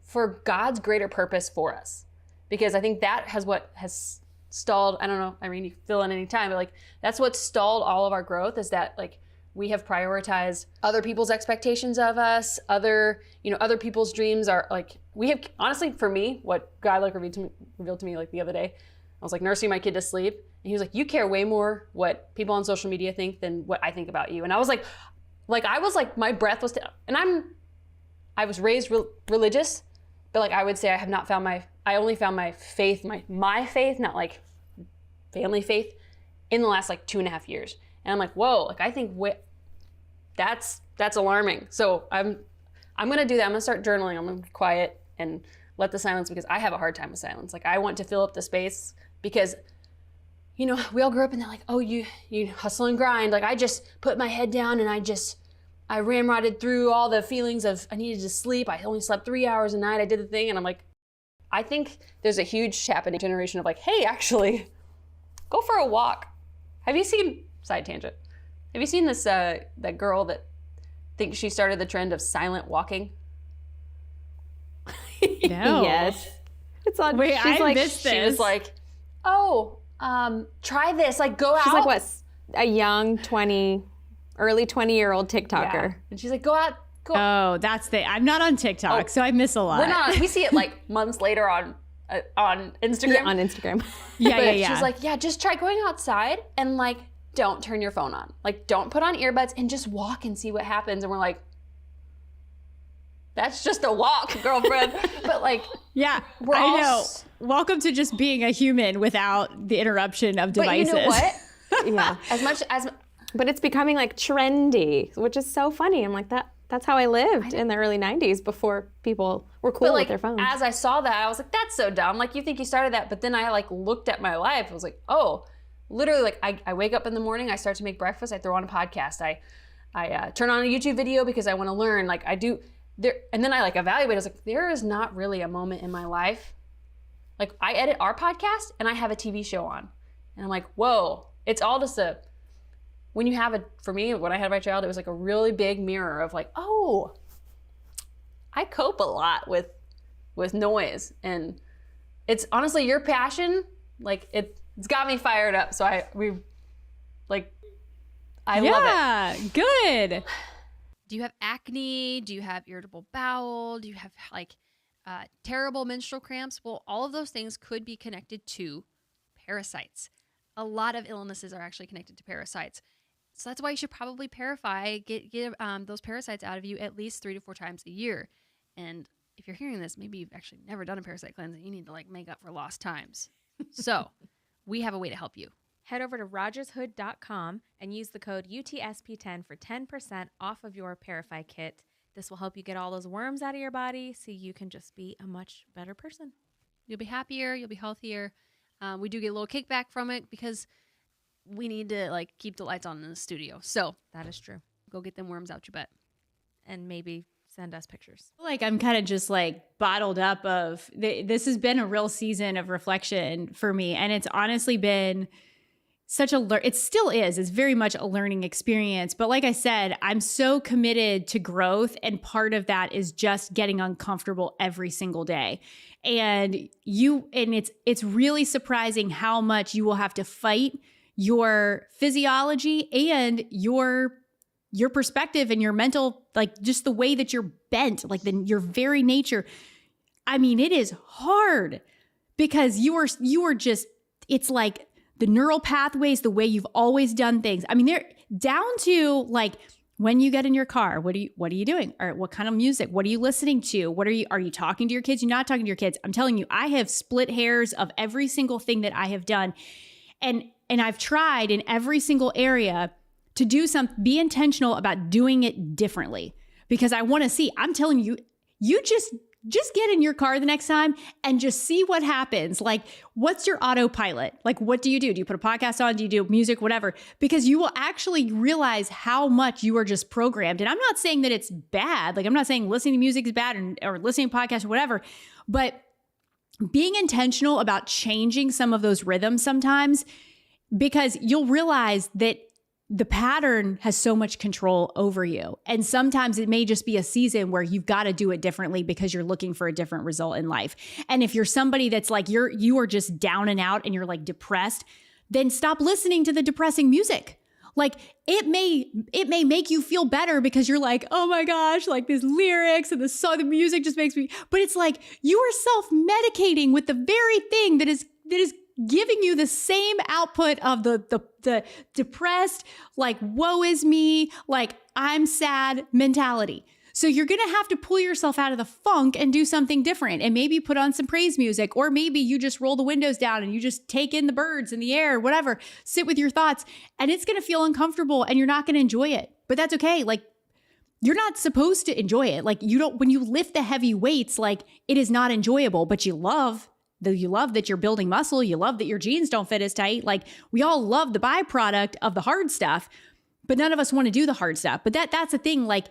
for God's greater purpose for us. Because I think that has stalled, I don't know, Irene, you can fill in any time, but like that's what stalled all of our growth is that like we have prioritized other people's expectations of us, other people's dreams are like, we have, honestly, for me, what God like revealed to me like the other day, I was like nursing my kid to sleep and he was like, you care way more what people on social media think than what I think about you. And I was like my breath was, I was raised religious, but like I would say I only found my faith, my faith, not like family faith in the last like 2.5 years. And I'm like, whoa, like I think that's alarming. So I'm going to do that. I'm going to start journaling. I'm going to be quiet and let the silence because I have a hard time with silence. Like I want to fill up the space because, you know, we all grew up and they're like, oh, you hustle and grind. Like I just put my head down and I ramrodded through all the feelings of I needed to sleep. I only slept 3 hours a night. I did the thing. And I'm like, I think there's a huge happening generation of like, hey, actually go for a walk. Have you seen, side tangent, have you seen this, that girl that thinks she started the trend of silent walking? No. Yes. It's on. Wait, she's I like, missed this. She was like, oh, try this, like go out. She's like what? A young early 20-year-old TikToker. Yeah. And she's like, go out. Oh, I'm not on TikTok, so I miss a lot. We're not. We see it like months later on Instagram. Yeah, on Instagram. Yeah. She's like, yeah, just try going outside and like, don't turn your phone on. Like, don't put on earbuds and just walk and see what happens. And we're like, that's just a walk, girlfriend. But like, yeah, we're I all know. Welcome to just being a human without the interruption of devices. But you know what? Yeah. But it's becoming like trendy, which is so funny. I'm like, that's how I lived in the early 90s before people were cool with their phones. As I saw that, I was like, that's so dumb. Like, you think you started that. But then I like looked at my life. I was like, oh, literally like I wake up in the morning, I start to make breakfast, I throw on a podcast, I turn on a YouTube video because I want to learn. Like I do there, and then I like evaluate. I was like, there is not really a moment in my life. Like I edit our podcast and I have a TV show on, and I'm like, whoa, it's all just when you have for me, when I had my child, it was like a really big mirror of like, oh, I cope a lot with noise, and it's honestly your passion. Like it's got me fired up. So I love it. Yeah, good. Do you have acne? Do you have irritable bowel? Do you have like terrible menstrual cramps? Well, all of those things could be connected to parasites. A lot of illnesses are actually connected to parasites. So that's why you should probably parasite, get those parasites out of you at least 3 to 4 times a year. And if you're hearing this, maybe you've actually never done a parasite cleanse and you need to like make up for lost times. So we have a way to help you. Head over to rogershood.com and use the code UTSP10 for 10% off of your Parify kit. This will help you get all those worms out of your body so you can just be a much better person. You'll be happier. You'll be healthier. We do get a little kickback from it because we need to like keep the lights on in the studio. So That is true. go get them worms out your butt. And maybe send us pictures. Like I'm kind of just like bottled up of this has been a real season of reflection for me. And it's honestly been such it still is. It's very much a learning experience. But like I said, I'm so committed to growth. And part of that is just getting uncomfortable every single day. And it's really surprising how much you will have to fight your physiology and your perspective and your mental, like just the way that you're bent, like your very nature. I mean, it is hard because you are just, it's like the neural pathways, the way you've always done things. I mean, they're down to like when you get in your car, what are you doing? Or what kind of music? What are you listening to? Are you talking to your kids? You're not talking to your kids. I'm telling you, I have split hairs of every single thing that I have done. And I've tried in every single area to be intentional about doing it differently because I want to see. I'm telling you, you just get in your car the next time and just see what happens. Like, what's your autopilot? Like, what do you do? Do you put a podcast on? Do you do music? Whatever. Because you will actually realize how much you are just programmed. And I'm not saying that it's bad. Like, I'm not saying listening to music is bad or listening to podcasts or whatever. But being intentional about changing some of those rhythms sometimes, because you'll realize that the pattern has so much control over you. And sometimes it may just be a season where you've got to do it differently because you're looking for a different result in life. And if you're somebody that's like, you are just down and out and you're like depressed, then stop listening to the depressing music. Like it may make you feel better because you're like, oh my gosh, like these lyrics and the song, the music just makes me, but it's like you are self-medicating with the very thing that is giving you the same output of the depressed, like, woe is me, like, I'm sad mentality. So you're going to have to pull yourself out of the funk and do something different and maybe put on some praise music, or maybe you just roll the windows down and you just take in the birds and the air, whatever, sit with your thoughts, and it's going to feel uncomfortable and you're not going to enjoy it. But that's okay. Like, you're not supposed to enjoy it. Like, when you lift the heavy weights, like, it is not enjoyable, but you love that you're building muscle. You love that your jeans don't fit as tight. Like, we all love the byproduct of the hard stuff, but none of us want to do the hard stuff. But that's the thing. Like,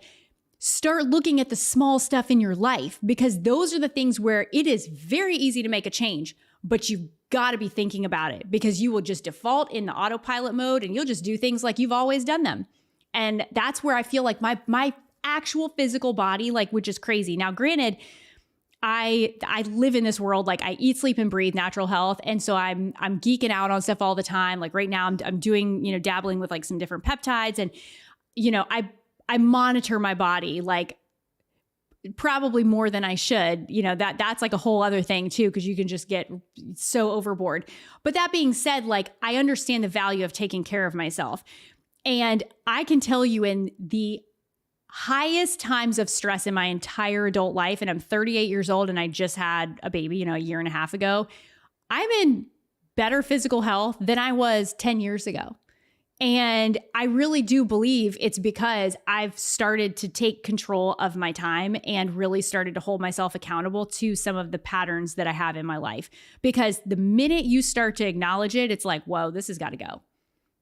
start looking at the small stuff in your life, because those are the things where it is very easy to make a change, but you've got to be thinking about it, because you will just default in the autopilot mode and you'll just do things like you've always done them. And that's where I feel like my actual physical body, like, which is crazy. Now, granted, I live in this world, like, I eat, sleep, and breathe natural health. And so I'm geeking out on stuff all the time. Like right now I'm doing, dabbling with like some different peptides, and, I monitor my body, like, probably more than I should. That's like a whole other thing too, because you can just get so overboard. But that being said, like, I understand the value of taking care of myself. And I can tell you, in the highest times of stress in my entire adult life, and I'm 38 years old and I just had a baby, a year and a half ago, I'm in better physical health than I was 10 years ago. And I really do believe it's because I've started to take control of my time and really started to hold myself accountable to some of the patterns that I have in my life. Because the minute you start to acknowledge it, it's like, whoa, this has got to go.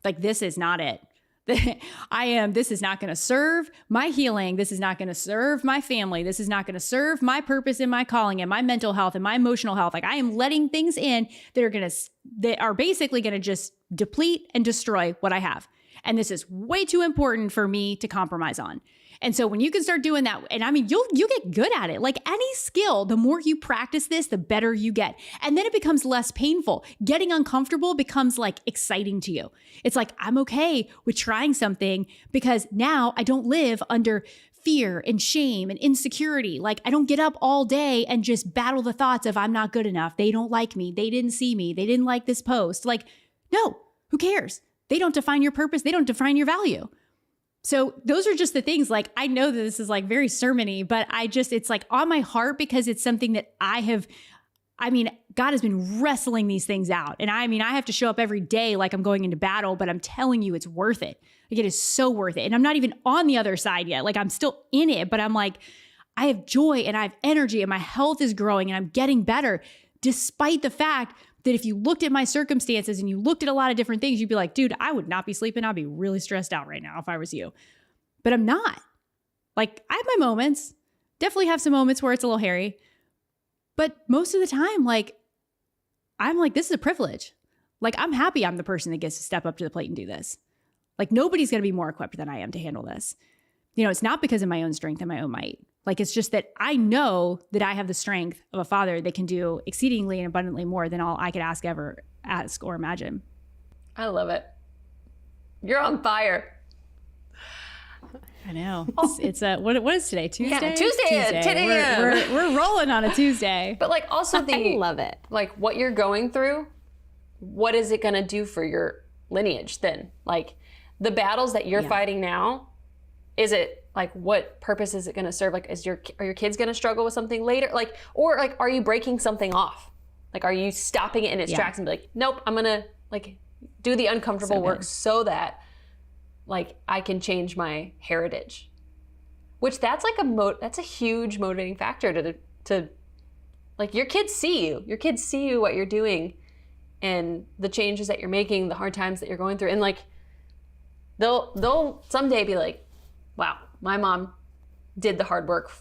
Like, this is not it. This is not going to serve my healing. This is not going to serve my family. This is not going to serve my purpose and my calling and my mental health and my emotional health. Like, I am letting things in that are basically going to just deplete and destroy what I have. And this is way too important for me to compromise on. And so when you can start doing that, and I mean, you get good at it. Like any skill, the more you practice this, the better you get. And then it becomes less painful. Getting uncomfortable becomes like exciting to you. It's like, I'm okay with trying something because now I don't live under fear and shame and insecurity. Like, I don't get up all day and just battle the thoughts of I'm not good enough. They don't like me. They didn't see me. They didn't like this post. Like, no, who cares? They don't define your purpose. They don't define your value. So those are just the things. Like, I know that this is like very sermon-y, but it's like on my heart because it's something that God has been wrestling these things out. And I have to show up every day like I'm going into battle, but I'm telling you, it's worth it. Like, it is so worth it. And I'm not even on the other side yet. Like, I'm still in it, but I'm like, I have joy and I have energy and my health is growing and I'm getting better, despite the fact that if you looked at my circumstances and you looked at a lot of different things, you'd be like, dude, I would not be sleeping. I'd be really stressed out right now if I was you. But I'm not. Like, I have my moments, definitely have some moments where it's a little hairy. But most of the time, like, I'm like, this is a privilege. Like, I'm happy I'm the person that gets to step up to the plate and do this. Like, nobody's going to be more equipped than I am to handle this. You know, it's not because of my own strength and my own might. Like, it's just that I know that I have the strength of a father that can do exceedingly and abundantly more than all I could ask or imagine. I love it. You're on fire. I know. It's what is today? Tuesday? Yeah, Tuesday. 10 a.m. We're rolling on a Tuesday. But like, also I love it. Like, what you're going through, what is it going to do for your lineage then? Like, the battles that you're fighting now, is it like, what purpose is it going to serve? Like, are your kids going to struggle with something later? Like, or like, are you breaking something off? Like, are you stopping it in its tracks and be like, nope, I'm going to like do the uncomfortable work so that like I can change my heritage, which that's like that's a huge motivating factor to like, your kids see you, what you're doing and the changes that you're making, the hard times that you're going through. And like, they'll someday be like, wow, my mom did the hard work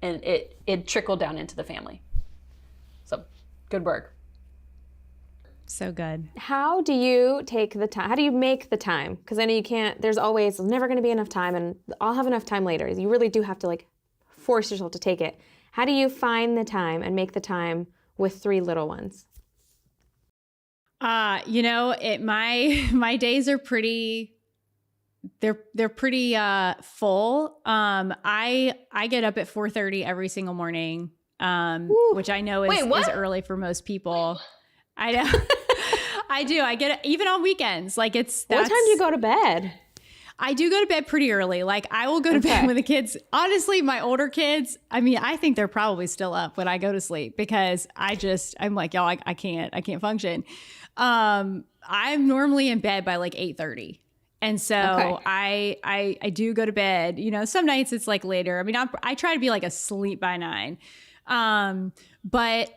and it trickled down into the family. So good work. So good. How do you take the time? How do you make the time? Because I know you can't, there's never going to be enough time and I'll have enough time later. You really do have to like force yourself to take it. How do you find the time and make the time with 3 little ones? My days are pretty, they're pretty full. I get up at 4:30 every single morning, which I know is early for most people. I know. I do. I get it even on weekends. Like, what time do you go to bed? I do go to bed pretty early. Like, I will go to bed when the kids, honestly, my older kids, I think they're probably still up when I go to sleep because I'm like, y'all, I can't function. I'm normally in bed by like 8:30. And so I do go to bed, some nights it's like later. I try to be like asleep by 9. But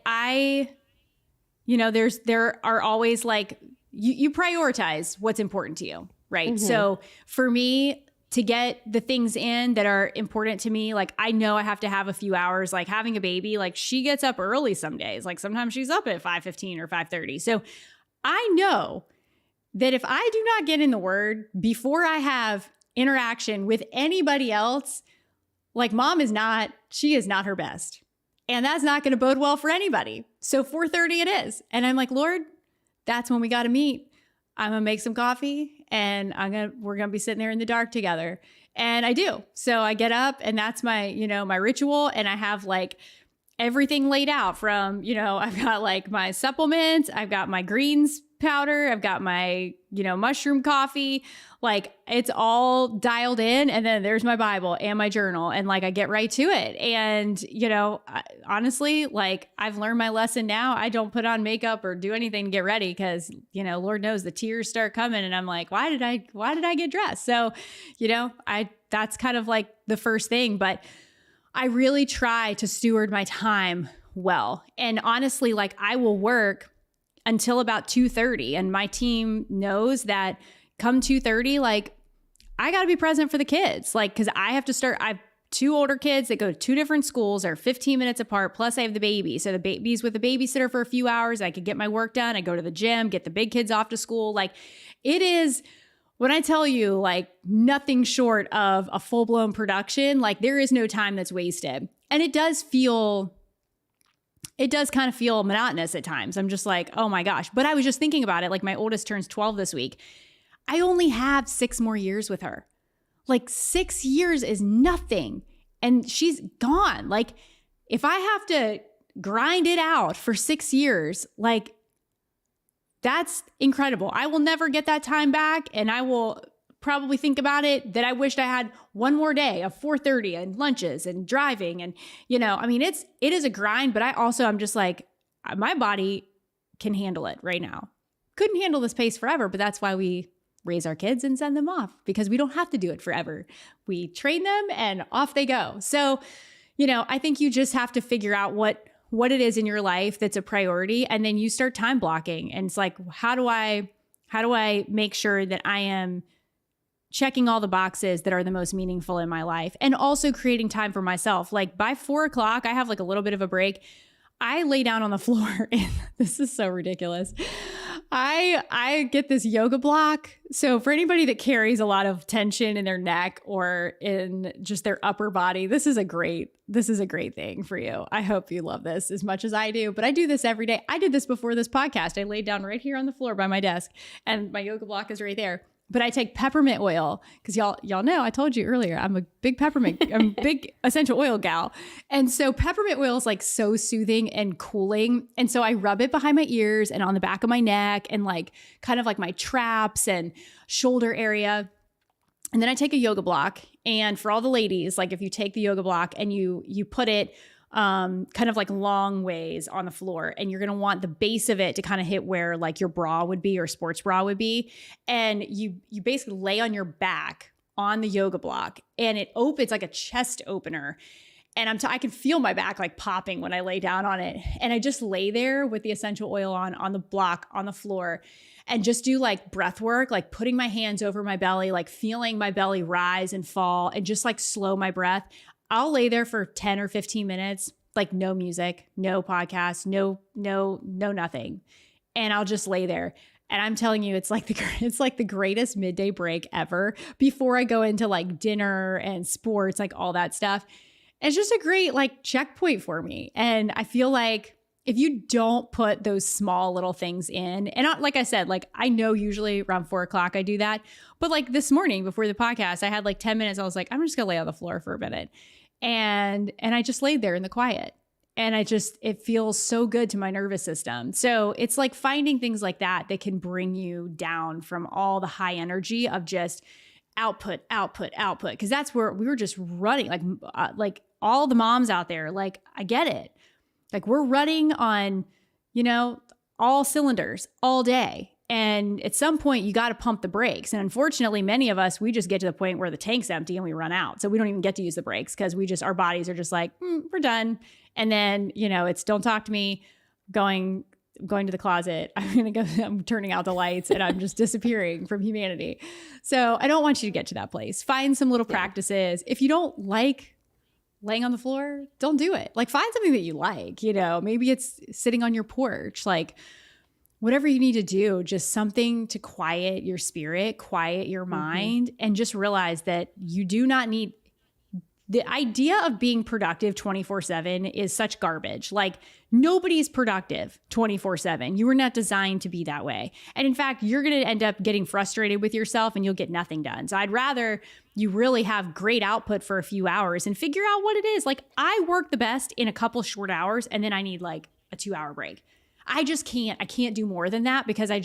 there are always like, you prioritize what's important to you, right? Mm-hmm. So for me to get the things in that are important to me, like, I know I have to have a few hours, like having a baby, like she gets up early some days, like sometimes she's up at 5:15 or 5:30. So I know that if I do not get in the word before I have interaction with anybody else, like mom is not her best. And that's not going to bode well for anybody. So 4:30 it is. And I'm like, Lord, that's when we got to meet. I'm going to make some coffee and we're going to be sitting there in the dark together. And I do. So I get up and that's my, my ritual. And I have like everything laid out from, I've got like my supplements, I've got my greens powder. I've got my, mushroom coffee. Like it's all dialed in. And then there's my Bible and my journal. And like, I get right to it. And, honestly, like I've learned my lesson now. I don't put on makeup or do anything to get ready because, Lord knows the tears start coming and I'm like, why did I get dressed? So, that's kind of like the first thing, but I really try to steward my time well. And honestly, like I will work until about 2:30 and my team knows that come 2:30, like I got to be present for the kids. Like, cause I have 2 older kids that go to 2 different schools, are 15 minutes apart. Plus I have the baby. So the baby's with the babysitter for a few hours. I could get my work done. I go to the gym, get the big kids off to school. Like it is, when I tell you like nothing short of a full blown production, like there is no time that's wasted. And it does kind of feel monotonous at times. I'm just like, oh my gosh. But I was just thinking about it. Like my oldest turns 12 this week. I only have 6 more years with her. Like 6 years is nothing. And she's gone. Like if I have to grind it out for 6 years, like that's incredible. I will never get that time back. And I will probably think about it that I wished I had one more day of 4:30 and lunches and driving. And, it is a grind, but I'm just like, my body can handle it right now. Couldn't handle this pace forever, but that's why we raise our kids and send them off because we don't have to do it forever. We train them and off they go. So, I think you just have to figure out what it is in your life that's a priority. And then you start time blocking. And it's like, how do I make sure that I am checking all the boxes that are the most meaningful in my life and also creating time for myself. Like by 4:00, I have like a little bit of a break. I lay down on the floor and this is so ridiculous. I get this yoga block. So for anybody that carries a lot of tension in their neck or in just their upper body, this is a great thing for you. I hope you love this as much as I do, but I do this every day. I did this before this podcast. I laid down right here on the floor by my desk and my yoga block is right there. But I take peppermint oil because y'all know, I told you earlier, I'm a big big essential oil gal. And so peppermint oil is like so soothing and cooling. And so I rub it behind my ears and on the back of my neck and like kind of like my traps and shoulder area. And then I take a yoga block. And for all the ladies, like if you take the yoga block and you put it kind of like long ways on the floor and you're going to want the base of it to kind of hit where like your bra would be or sports bra would be. And you basically lay on your back on the yoga block and it opens like a chest opener. And I can feel my back like popping when I lay down on it. And I just lay there with the essential oil on the block on the floor and just do like breath work, like putting my hands over my belly, like feeling my belly rise and fall and just like slow my breath. I'll lay there for 10 or 15 minutes, like no music, no podcast, no nothing. And I'll just lay there. And I'm telling you, it's like the greatest midday break ever before I go into like dinner and sports, like all that stuff. It's just a great like checkpoint for me. And I feel like if you don't put those small little things in, and like I said, like I know usually around 4:00 I do that, but like this morning before the podcast, I had like 10 minutes. I was like, I'm just gonna lay on the floor for a minute. And I just laid there in the quiet. And it feels so good to my nervous system. So it's like finding things like that can bring you down from all the high energy of just output. Cause that's where we were just running, like all the moms out there, like I get it. Like we're running on, all cylinders all day. And at some point you got to pump the brakes. And unfortunately, many of us, we just get to the point where the tank's empty and we run out. So we don't even get to use the brakes because our bodies are just like, we're done. And then, it's don't talk to me, going to the closet. I'm turning out the lights and I'm just disappearing from humanity. So I don't want you to get to that place. Find some little practices. If you don't like laying on the floor, don't do it. Like find something that you like, maybe it's sitting on your porch, like whatever you need to do, just something to quiet your spirit, quiet your mind, and just realize that you do not need the idea of being productive 24/7 is such garbage. Like nobody's productive 24/7. You were not designed to be that way. And in fact, you're going to end up getting frustrated with yourself and you'll get nothing done. So I'd rather you really have great output for a few hours and figure out what it is. Like I work the best in a couple short hours and then I need like a 2-hour break. I can't do more than that because I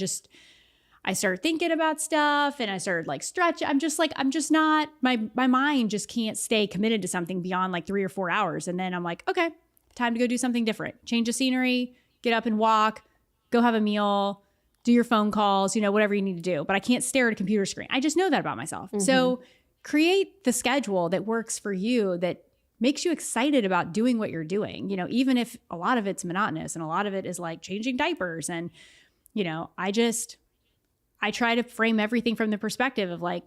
started thinking about stuff and I started like stretch. I'm just not, my mind just can't stay committed to something beyond like 3 or 4 hours. And then I'm like, okay, time to go do something different. Change the scenery, get up and walk, go have a meal, do your phone calls, whatever you need to do. But I can't stare at a computer screen. I just know that about myself. Mm-hmm. So create the schedule that works for you, that makes you excited about doing what you're doing, even if a lot of it's monotonous and a lot of it is like changing diapers. And, I try to frame everything from the perspective of like,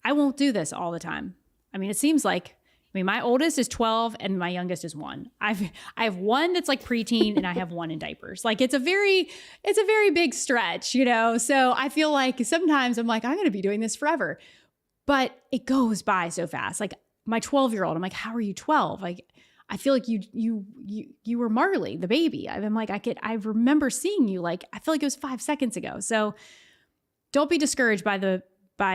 I won't do this all the time. I mean, it seems like, my oldest is 12 and my youngest is 1. I have one that's like preteen and I have one in diapers. Like it's a very big stretch, So I feel like sometimes I'm like, I'm going to be doing this forever, but it goes by so fast. Like my 12-year-old, I'm like, how are you 12? Like, I feel like you were Marley, the baby. I'm like, I remember seeing you, like, I feel like it was 5 seconds ago. So don't be discouraged by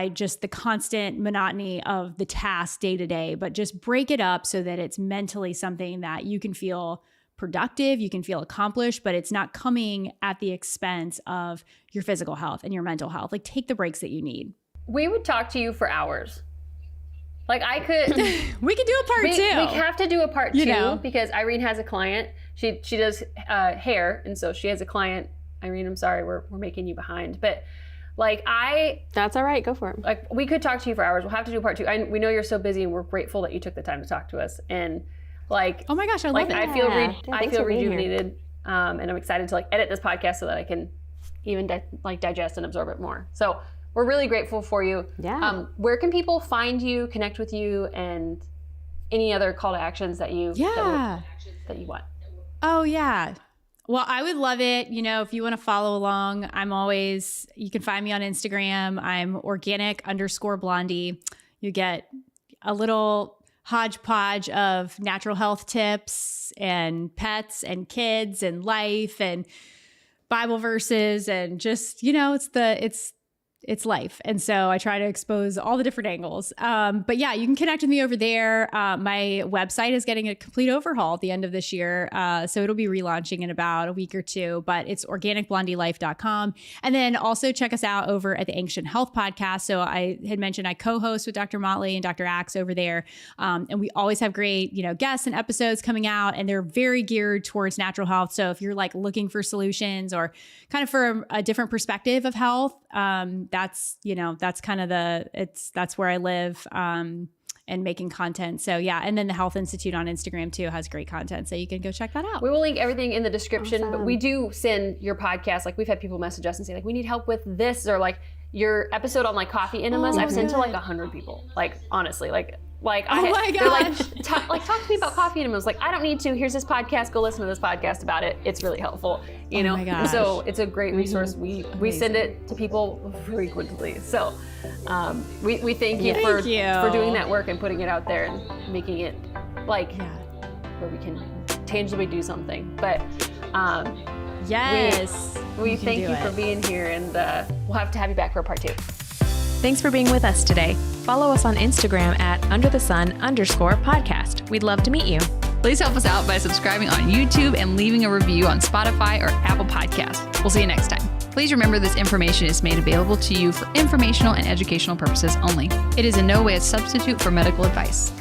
just the constant monotony of the task day to day, but just break it up so that it's mentally something that you can feel productive, you can feel accomplished, but it's not coming at the expense of your physical health and your mental health. Like take the breaks that you need. We would talk to you for hours. Like I could, we could do a part 2. We have to do a part 2 because Irene has a client. She does hair, and so she has a client. Irene, I'm sorry, we're making you behind, but like that's all right. Go for it. Like we could talk to you for hours. We'll have to do a part 2. We know you're so busy, and we're grateful that you took the time to talk to us. And like, oh my gosh, I love it. I feel rejuvenated, and I'm excited to like edit this podcast so that I can even digest and absorb it more. So we're really grateful for you. Yeah. Where can people find you, connect with you, and any other call to actions that you that you want? Oh yeah. Well, I would love it. If you want to follow along, you can find me on Instagram. I'm organic_blondie. You get a little hodgepodge of natural health tips and pets and kids and life and Bible verses and just, it's life. And so I try to expose all the different angles. But yeah, you can connect with me over there. My website is getting a complete overhaul at the end of this year. So it'll be relaunching in about a week or 2, but it's organicblondielife.com. And then also check us out over at the Ancient Health Podcast. So I had mentioned I co-host with Dr. Motley and Dr. Axe over there. And we always have great, guests and episodes coming out, and they're very geared towards natural health. So if you're like looking for solutions or kind of for a different perspective of health, that's kind of that's where I live, and making content. So yeah. And then the Health Institute on Instagram too has great content. So you can go check that out. We will link everything in the description, but we do send your podcast. Like we've had people message us and say like, we need help with this, or like your episode on like coffee enemas. I've sent to like 100 people. Like honestly, they're like, talk to me about coffee enemas. Like, I don't need to. Here's this podcast. Go listen to this podcast about it. It's really helpful. You know? My gosh. So it's a great resource. We send it to people frequently. So we thank you for doing that work and putting it out there and making it where we can tangibly do something. But yes, we thank you for being here, and we'll have to have you back for a part 2. Thanks for being with us today. Follow us on Instagram at underthesun_podcast. We'd love to meet you. Please help us out by subscribing on YouTube and leaving a review on Spotify or Apple Podcasts. We'll see you next time. Please remember this information is made available to you for informational and educational purposes only. It is in no way a substitute for medical advice.